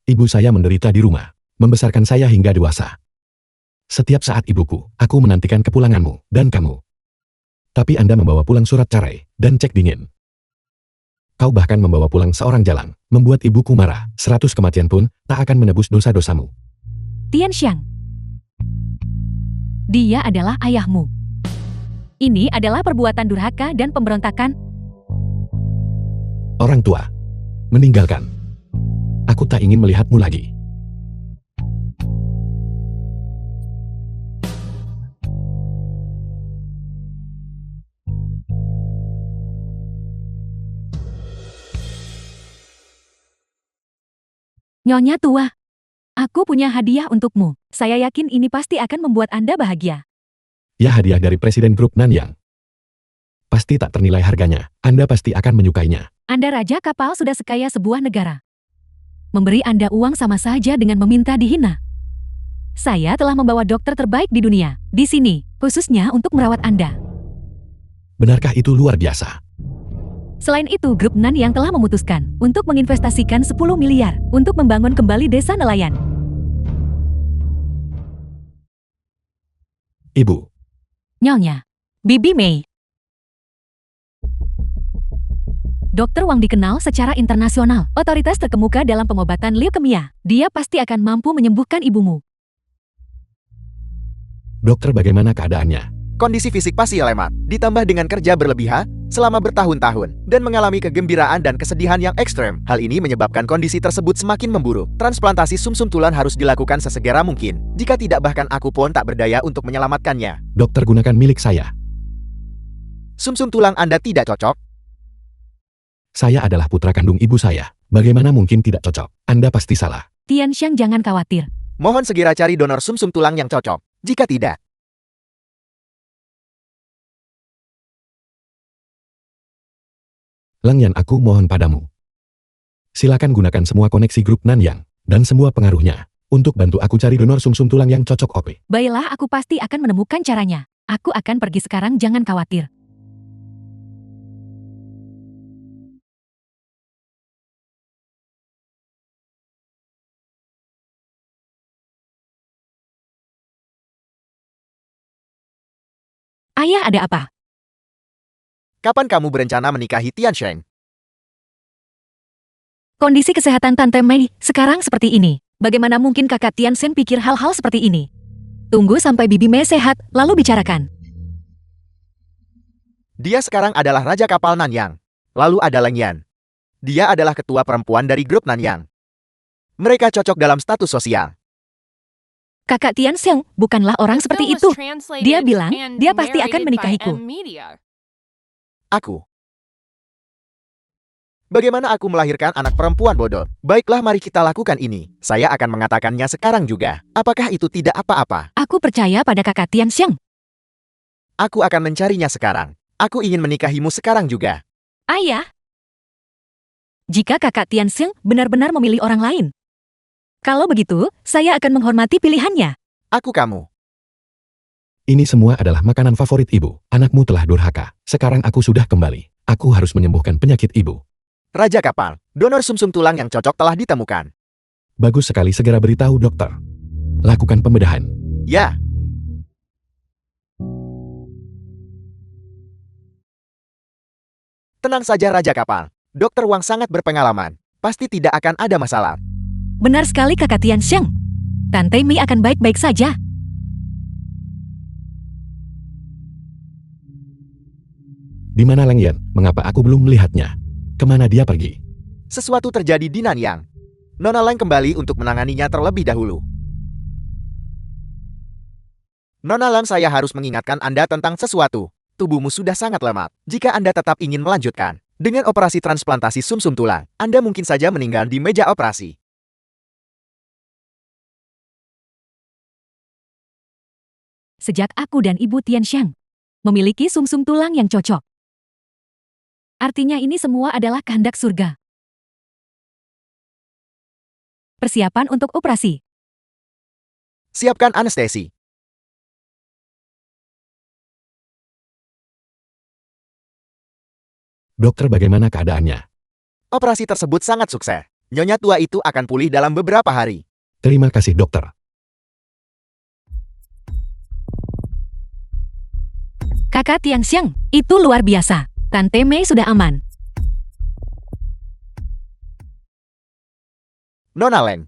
Ibu saya menderita di rumah, membesarkan saya hingga dewasa. Setiap saat ibuku, aku menantikan kepulanganmu, dan kamu. Tapi Anda membawa pulang surat cerai, dan cek dingin. Kau bahkan membawa pulang seorang jalang, membuat ibuku marah, 100 kematian pun tak akan menebus dosa-dosamu. Tianxiang. Dia adalah ayahmu. Ini adalah perbuatan durhaka dan pemberontakan. Orang tua. Meninggalkan. Aku tak ingin melihatmu lagi. Nyonya tua. Aku punya hadiah untukmu. Saya yakin ini pasti akan membuat Anda bahagia. Ya, hadiah dari Presiden Grup Nanyang. Pasti tak ternilai harganya. Anda pasti akan menyukainya. Anda raja kapal sudah sekaya sebuah negara. Memberi Anda uang sama saja dengan meminta dihina. Saya telah membawa dokter terbaik di dunia, di sini, khususnya untuk merawat Anda. Benarkah itu luar biasa? Selain itu, grup Nanyang telah memutuskan untuk menginvestasikan 10 miliar untuk membangun kembali desa nelayan. Ibu. Nyonya, Bibi Mei. Dr. Wang dikenal secara internasional, otoritas terkemuka dalam pengobatan leukemia. Dia pasti akan mampu menyembuhkan ibumu. Dokter, bagaimana keadaannya? Kondisi fisik pasien lemah, ditambah dengan kerja berlebihan selama bertahun-tahun, dan mengalami kegembiraan dan kesedihan yang ekstrem. Hal ini menyebabkan kondisi tersebut semakin memburuk. Transplantasi sumsum tulang harus dilakukan sesegera mungkin. Jika tidak, bahkan aku pun tak berdaya untuk menyelamatkannya. Dokter, gunakan milik saya. Sumsum tulang Anda tidak cocok? Saya adalah putra kandung ibu saya. Bagaimana mungkin tidak cocok? Anda pasti salah. Tianxiang, jangan khawatir. Mohon segera cari donor sumsum tulang yang cocok. Jika tidak, Langyan, aku mohon padamu. Silakan gunakan semua koneksi grup Nanyang dan semua pengaruhnya untuk bantu aku cari donor sumsum tulang yang cocok, OP. Baiklah, aku pasti akan menemukan caranya. Aku akan pergi sekarang, jangan khawatir. Ayah, ada apa? kapan kamu berencana menikahi Tiansheng? Kondisi kesehatan Tante Mei sekarang seperti ini. Bagaimana mungkin kakak Tianxiang pikir hal-hal seperti ini? Tunggu sampai Bibi Mei sehat, lalu bicarakan. Dia sekarang adalah Raja Kapal Nanyang. Lalu ada Leng Yan. Dia adalah ketua perempuan dari grup Nanyang. Mereka cocok dalam status sosial. Kakak Tianxiang bukanlah orang seperti Film was itu. translated Dia bilang, and dia pasti akan narrated by menikahiku. M. Media. Aku. Bagaimana aku melahirkan anak perempuan bodoh? Baiklah, mari kita lakukan ini. Saya akan mengatakannya sekarang juga. Apakah itu tidak apa-apa? Aku percaya pada kakak Tianxiang. Aku akan mencarinya sekarang. Aku ingin menikahimu sekarang juga. Ayah, jika kakak Tianxiang benar-benar memilih orang lain. Kalau begitu, saya akan menghormati pilihannya. Aku kamu. Ini semua adalah makanan favorit ibu. Anakmu telah durhaka. Sekarang aku sudah kembali. Aku harus menyembuhkan penyakit ibu. Raja kapal, donor sumsum tulang yang cocok telah ditemukan. Bagus sekali, segera beritahu dokter. Lakukan pembedahan. Ya. Tenang saja Raja kapal. Dokter Wang sangat berpengalaman. Pasti tidak akan ada masalah. Benar sekali kakak Tianxiang. Tante Mei akan baik-baik saja. Di mana Lang Yan? Mengapa aku belum melihatnya? Kemana dia pergi? Sesuatu terjadi di Nanyang. Nona Lang kembali untuk menanganinya terlebih dahulu. Nona Lang, saya harus mengingatkan Anda tentang sesuatu. Tubuhmu sudah sangat lemah. Jika Anda tetap ingin melanjutkan dengan operasi transplantasi sumsum tulang, Anda mungkin saja meninggal di meja operasi. Sejak aku dan Ibu Tianxiang memiliki sumsum tulang yang cocok. Artinya ini semua adalah kehendak surga. Persiapan untuk operasi. Siapkan anestesi. Dokter, bagaimana keadaannya? Operasi tersebut sangat sukses. Nyonya tua itu akan pulih dalam beberapa hari. Terima kasih dokter. Kakak Tianxiang, itu luar biasa. Tante Mei sudah aman. Nona Lang.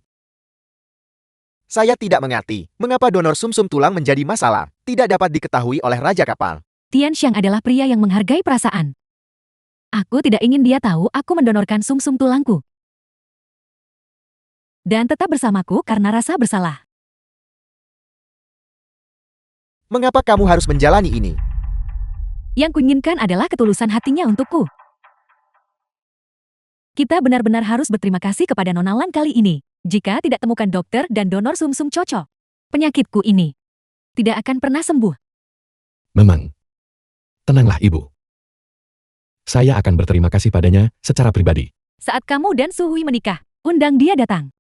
Saya tidak mengerti mengapa donor sumsum tulang menjadi masalah. Tidak dapat diketahui oleh Raja Kapal. Tianxiang adalah pria yang menghargai perasaan. Aku tidak ingin dia tahu aku mendonorkan sumsum tulangku. Dan tetap bersamaku karena rasa bersalah. Mengapa kamu harus menjalani ini? Yang kuinginkan adalah ketulusan hatinya untukku. Kita benar-benar harus berterima kasih kepada Nona Lang kali ini. Jika tidak temukan dokter dan donor sumsum cocok, penyakitku ini tidak akan pernah sembuh. Memang. Tenanglah ibu. Saya akan berterima kasih padanya secara pribadi. Saat kamu dan Su Hui menikah, undang dia datang.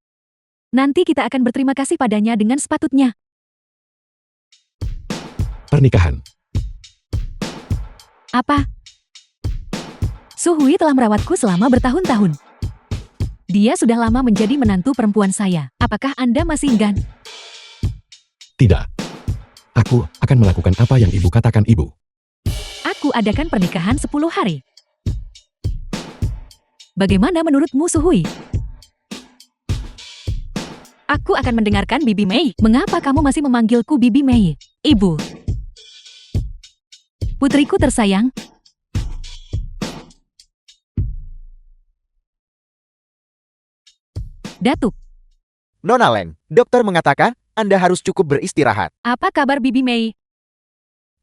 Nanti kita akan berterima kasih padanya dengan sepatutnya. Pernikahan. Apa? Su Hui telah merawatku selama bertahun-tahun. Dia sudah lama menjadi menantu perempuan saya. Apakah Anda masih enggan? Tidak. Aku akan melakukan apa yang ibu katakan ibu. Aku adakan pernikahan 10 hari. Bagaimana menurutmu Su Hui? Aku akan mendengarkan Bibi Mei. Mengapa kamu masih memanggilku Bibi Mei? Ibu. Putriku tersayang. Datuk, Nona Lang, dokter mengatakan Anda harus cukup beristirahat. apa kabar Bibi Mei?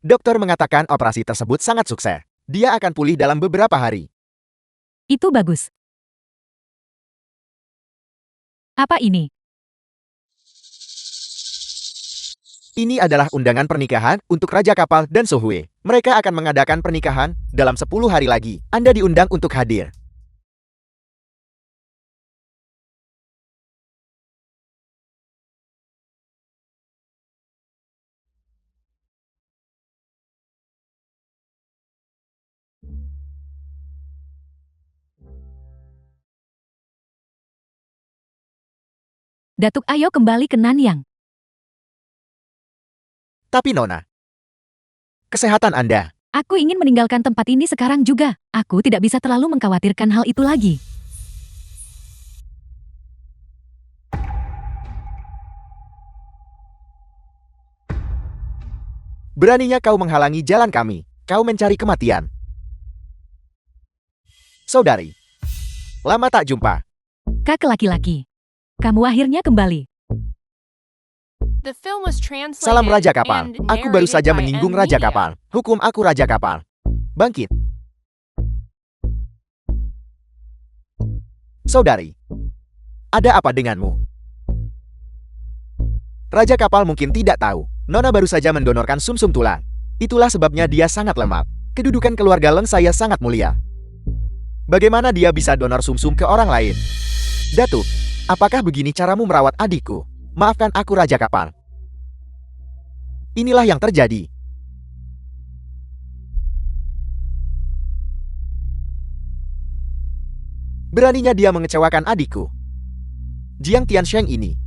Dokter mengatakan operasi tersebut sangat sukses. Dia akan pulih dalam beberapa hari. Itu bagus. Apa ini? Ini adalah undangan pernikahan untuk Raja Kapal dan Su Hui. Mereka akan mengadakan pernikahan dalam 10 hari lagi. Anda diundang untuk hadir. Datuk, ayo kembali ke Nanyang. Tapi Nona, kesehatan Anda. Aku ingin meninggalkan tempat ini sekarang juga. Aku tidak bisa terlalu mengkhawatirkan hal itu lagi. Beraninya kau menghalangi jalan kami. Kau mencari kematian. Saudari, lama tak jumpa. Kak laki-laki, kamu akhirnya kembali. The film was translated Salam Raja Kapal. and Aku baru narrated saja by menyinggung M Raja Media. Kapal. Hukum aku Raja Kapal. Bangkit. Saudari, ada apa denganmu? Raja Kapal mungkin tidak tahu. Nona baru saja mendonorkan sumsum tulang. Itulah sebabnya dia sangat lemah. Kedudukan keluarga Leng saya sangat mulia. Bagaimana dia bisa donor sumsum ke orang lain? Datuk, apakah begini caramu merawat adikku? Maafkan aku Raja Kapal. Inilah yang terjadi. Beraninya dia mengecewakan adikku. Jiang Tiansheng ini.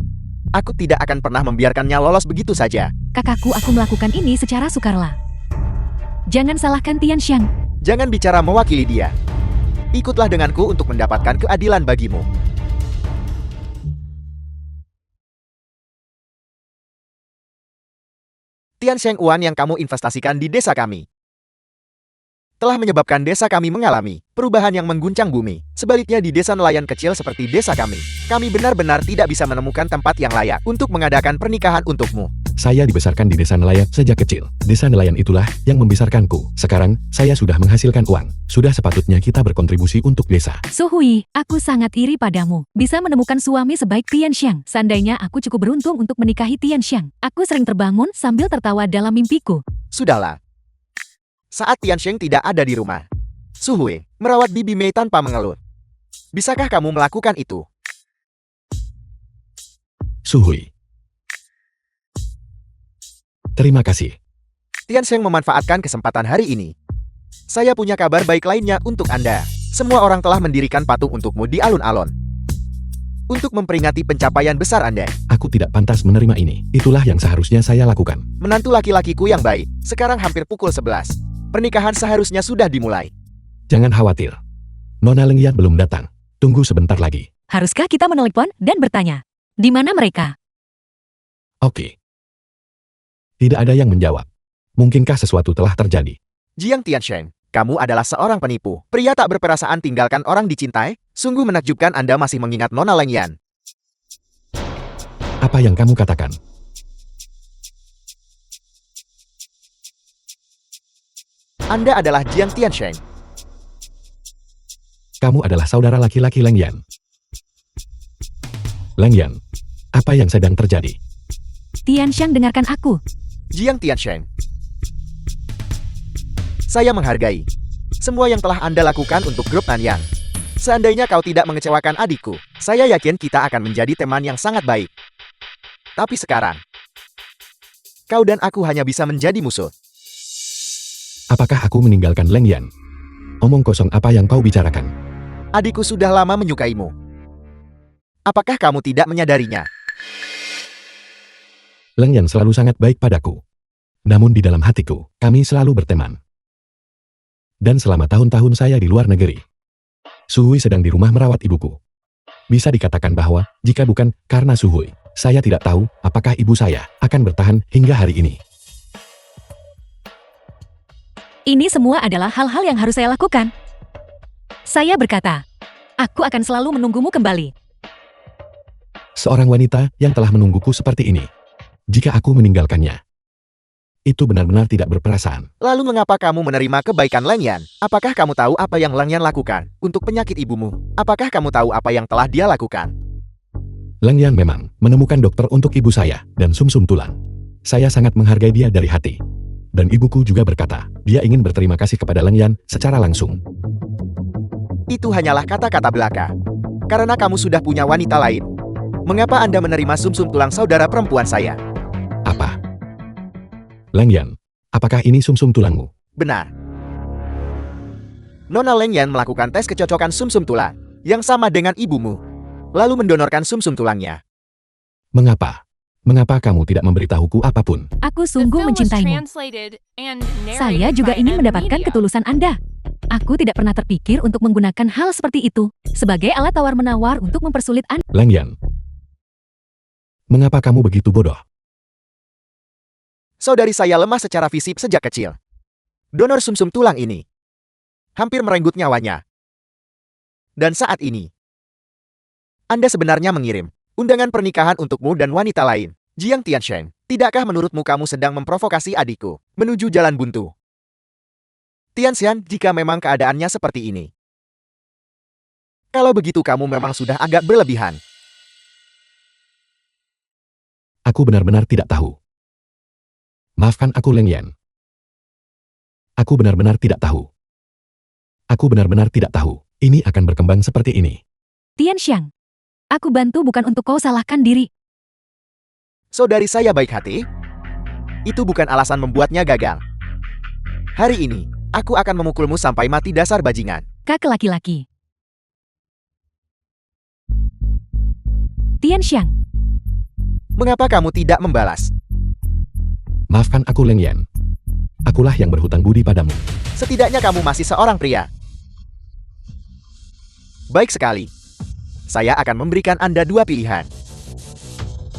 Aku tidak akan pernah membiarkannya lolos begitu saja. Kakakku, aku melakukan ini secara sukarela. Jangan salahkan Tianxiang. Jangan bicara mewakili dia. Ikutlah denganku untuk mendapatkan keadilan bagimu. Tiansheng Uan yang kamu investasikan di desa kami telah menyebabkan desa kami mengalami perubahan yang mengguncang bumi. Sebaliknya di desa nelayan kecil seperti desa kami benar-benar tidak bisa menemukan tempat yang layak untuk mengadakan pernikahan untukmu. Saya dibesarkan di desa nelayan sejak kecil. Desa nelayan itulah yang membesarkanku. Sekarang, saya sudah menghasilkan uang. Sudah sepatutnya kita berkontribusi untuk desa. Su Hui, aku sangat iri padamu. Bisa menemukan suami sebaik Tianxiang. Seandainya aku cukup beruntung untuk menikahi Tianxiang. Aku sering terbangun sambil tertawa dalam mimpiku. Sudahlah. Saat Tiansheng tidak ada di rumah, Su Hui merawat Bibi Mei tanpa mengeluh. Bisakah kamu melakukan itu? Su Hui. Terima kasih. Tiansheng memanfaatkan kesempatan hari ini. Saya punya kabar baik lainnya untuk Anda. Semua orang telah mendirikan patung untukmu di alun-alun. Untuk memperingati pencapaian besar Anda. Aku tidak pantas menerima ini. Itulah yang seharusnya saya lakukan. Menantu laki-lakiku yang baik. Sekarang hampir pukul 11. Pernikahan seharusnya sudah dimulai. Jangan khawatir. Nona Lengyan belum datang. Tunggu sebentar lagi. Haruskah kita menelepon dan bertanya, di mana mereka? Oke. Tidak ada yang menjawab. Mungkinkah sesuatu telah terjadi? Jiang Tiansheng, kamu adalah seorang penipu. Pria tak berperasaan tinggalkan orang dicintai. Sungguh menakjubkan Anda masih mengingat Nona Lengyan. Apa yang kamu katakan? Anda adalah Jiang Tiansheng. Kamu adalah saudara laki-laki Lengyan. Lengyan, apa yang sedang terjadi? Tianxiang, dengarkan aku. Jiang Tiansheng. Saya menghargai semua yang telah Anda lakukan untuk grup Nanyang. Seandainya kau tidak mengecewakan adikku, saya yakin kita akan menjadi teman yang sangat baik. Tapi sekarang, kau dan aku hanya bisa menjadi musuh. Apakah aku meninggalkan Lengyan? Omong kosong apa yang kau bicarakan? Adikku sudah lama menyukaimu. Apakah kamu tidak menyadarinya? Lengyan selalu sangat baik padaku. Namun di dalam hatiku, kami selalu berteman. Dan selama tahun-tahun saya di luar negeri, Su Hui sedang di rumah merawat ibuku. Bisa dikatakan bahwa, jika bukan karena Su Hui, saya tidak tahu apakah ibu saya akan bertahan hingga hari ini. Ini semua adalah hal-hal yang harus saya lakukan. Saya berkata, aku akan selalu menunggumu kembali. Seorang wanita yang telah menungguku seperti ini. Jika aku meninggalkannya, itu benar-benar tidak berperasaan. Lalu mengapa kamu menerima kebaikan Lengyan? Apakah kamu tahu apa yang Lengyan lakukan untuk penyakit ibumu? Apakah kamu tahu apa yang telah dia lakukan? Lengyan memang menemukan dokter untuk ibu saya dan sumsum tulang. Saya sangat menghargai dia dari hati. Dan ibuku juga berkata, dia ingin berterima kasih kepada Lengyan secara langsung. Itu hanyalah kata-kata belaka. Karena kamu sudah punya wanita lain. Mengapa Anda menerima sumsum tulang saudara perempuan saya? Apa? Lengyan, apakah ini sumsum tulangmu? Benar. Nona Lengyan melakukan tes kecocokan sumsum tulang yang sama dengan ibumu, lalu mendonorkan sumsum tulangnya. Mengapa? Mengapa kamu tidak memberitahuku apapun? Aku The sungguh film was mencintaimu. translated and Saya narrated juga by ingin M. mendapatkan Media. ketulusan Anda. Aku tidak pernah terpikir untuk menggunakan hal seperti itu sebagai alat tawar-menawar untuk mempersulit Anda. Lengyan, mengapa kamu begitu bodoh? Saudari saya lemah secara fisik sejak kecil. Donor sumsum tulang ini hampir merenggut nyawanya. Dan saat ini, Anda sebenarnya mengirim undangan pernikahan untukmu dan wanita lain. Jiang Tiansheng, tidakkah menurutmu kamu sedang memprovokasi adikku menuju jalan buntu? Tianxian, jika memang keadaannya seperti ini. Kalau begitu kamu memang sudah agak berlebihan. Aku benar-benar tidak tahu. Maafkan aku Lengyan. Aku benar-benar tidak tahu. Aku benar-benar tidak tahu. Ini akan berkembang seperti ini. Tian Xiang, aku bantu bukan untuk kau salahkan diri. Saudari saya baik hati. Itu bukan alasan membuatnya gagal. Hari ini, aku akan memukulmu sampai mati dasar bajingan. Kakak laki-laki. Tian Xiang, Mengapa kamu tidak membalas? Maafkan aku Leng Yan. Akulah yang berhutang budi padamu. Setidaknya kamu masih seorang pria. Baik sekali. Saya akan memberikan Anda dua pilihan.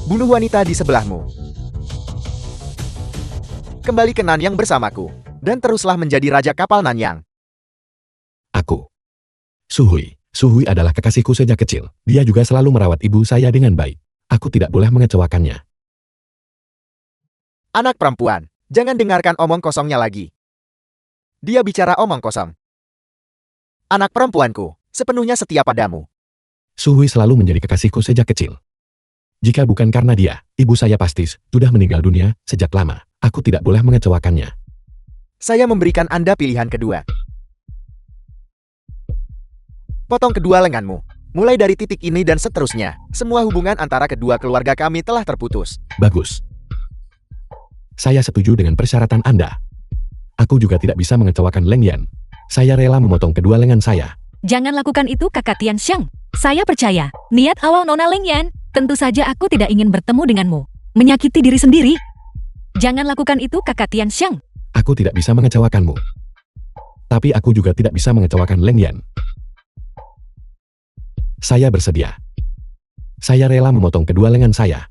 Bunuh wanita di sebelahmu. Kembali ke Nanyang bersamaku. Dan teruslah menjadi raja kapal Nanyang. Aku. Suhui. Suhui adalah kekasihku sejak kecil. Dia juga selalu merawat ibu saya dengan baik. Aku tidak boleh mengecewakannya. Anak perempuan, jangan dengarkan omong kosongnya lagi. Dia bicara omong kosong. Anak perempuanku, sepenuhnya setia padamu. Suhui selalu menjadi kekasihku sejak kecil. Jika bukan karena dia, ibu saya pasti sudah meninggal dunia sejak lama. Aku tidak boleh mengecewakannya. Saya memberikan Anda pilihan kedua. Potong kedua lenganmu. Mulai dari titik ini dan seterusnya, semua hubungan antara kedua keluarga kami telah terputus. Bagus. Saya setuju dengan persyaratan Anda. Aku juga tidak bisa mengecewakan Leng Yan. Saya rela memotong kedua lengan saya. jangan lakukan itu kakak Tian Xiang. Saya percaya, niat awal Nona Leng Yan, tentu saja aku tidak ingin bertemu denganmu. Menyakiti diri sendiri. Jangan lakukan itu kakak Tian Xiang. Aku tidak bisa mengecewakanmu. Tapi aku juga tidak bisa mengecewakan Leng Yan. Saya bersedia. Saya rela memotong kedua lengan saya.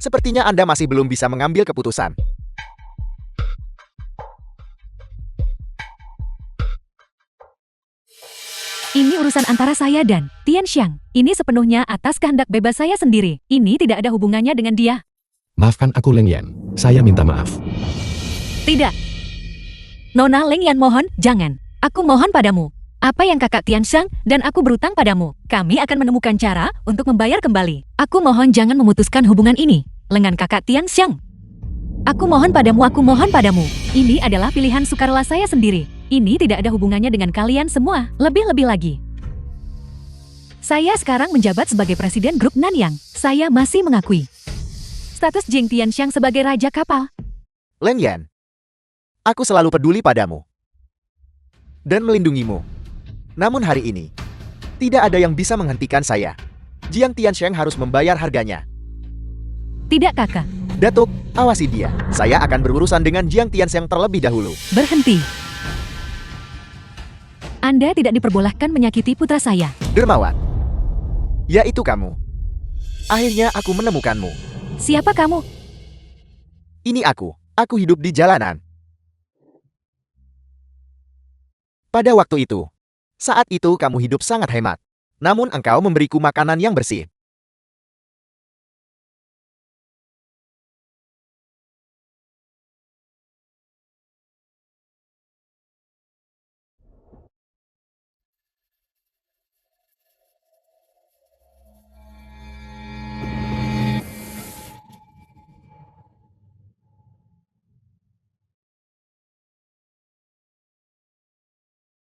Sepertinya Anda masih belum bisa mengambil keputusan. Ini urusan antara saya dan Tian Xiang. Ini sepenuhnya atas kehendak bebas saya sendiri. Ini tidak ada hubungannya dengan dia. Maafkan aku Leng Yan. Saya minta maaf. Tidak. Nona Leng Yan mohon, jangan. Aku mohon padamu. Apa yang kakak Tian Xiang dan aku berutang padamu, kami akan menemukan cara untuk membayar kembali. Aku mohon jangan memutuskan hubungan ini dengan kakak Tian Xiang. Aku mohon padamu. Ini adalah pilihan sukarela saya sendiri. Ini tidak ada hubungannya dengan kalian semua, lebih-lebih lagi. Saya sekarang menjabat sebagai presiden grup Nanyang. Saya masih mengakui status Jing Tian Xiang sebagai raja kapal. Leng Yan, aku selalu peduli padamu dan melindungimu. Namun hari ini, tidak ada yang bisa menghentikan saya. Jiang Tianxiang harus membayar harganya. Tidak kakak, Datuk, awasi dia. Saya akan berurusan dengan Jiang Tianxiang terlebih dahulu. berhenti. Anda tidak diperbolehkan menyakiti putra saya. Dermawan. Yaitu kamu. Akhirnya aku menemukanmu. Siapa kamu? Ini aku. Aku hidup di jalanan. Pada waktu itu, saat itu kamu hidup sangat hemat. Namun engkau memberiku makanan yang bersih.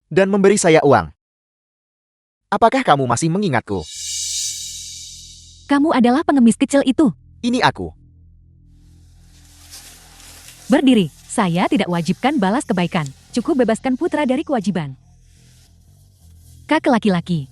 Dan memberi saya uang. Apakah kamu masih mengingatku? Kamu adalah pengemis kecil itu. Ini aku. Berdiri, saya tidak wajibkan balas kebaikan. Cukup bebaskan putra dari kewajiban. Kakak laki-laki.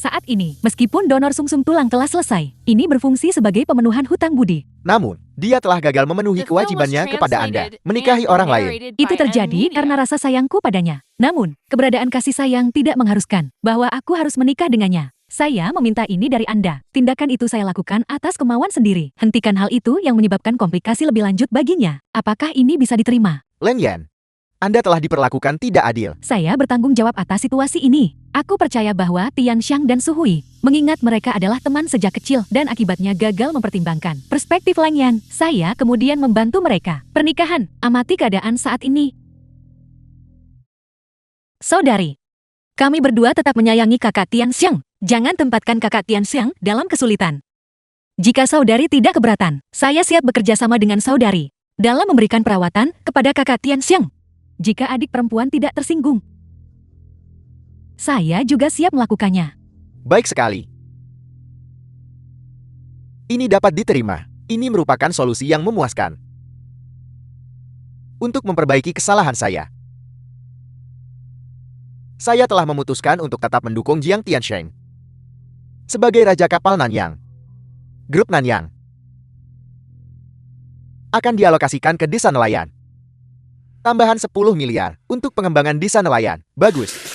Saat ini, meskipun donor sumsum tulang telah selesai, ini berfungsi sebagai pemenuhan hutang budi. Namun, dia telah gagal memenuhi kewajibannya kepada Anda, menikahi orang lain. Itu terjadi karena rasa sayangku padanya. Namun, keberadaan kasih sayang tidak mengharuskan bahwa aku harus menikah dengannya. Saya meminta ini dari Anda. Tindakan itu saya lakukan atas kemauan sendiri. Hentikan hal itu yang menyebabkan komplikasi lebih lanjut baginya. Apakah ini bisa diterima? Leng Yan, Anda telah diperlakukan tidak adil. Saya bertanggung jawab atas situasi ini. Aku percaya bahwa Tian Xiang dan Su Hui, mengingat mereka adalah teman sejak kecil dan akibatnya gagal mempertimbangkan perspektif Leng Yan, saya kemudian membantu mereka. Pernikahan, amati keadaan saat ini. Saudari, kami berdua tetap menyayangi kakak Tian Xiang. Jangan tempatkan kakak Tian Xiang dalam kesulitan. Jika saudari tidak keberatan, saya siap bekerja sama dengan saudari dalam memberikan perawatan kepada kakak Tian Xiang. jika adik perempuan tidak tersinggung. Saya juga siap melakukannya. Baik sekali. Ini dapat diterima. Ini merupakan solusi yang memuaskan. Untuk memperbaiki kesalahan saya telah memutuskan untuk tetap mendukung Jiang Tiansheng sebagai Raja Kapal Nanyang. Grup Nanyang akan dialokasikan ke desa nelayan. Tambahan 10 miliar untuk pengembangan desa nelayan. Bagus.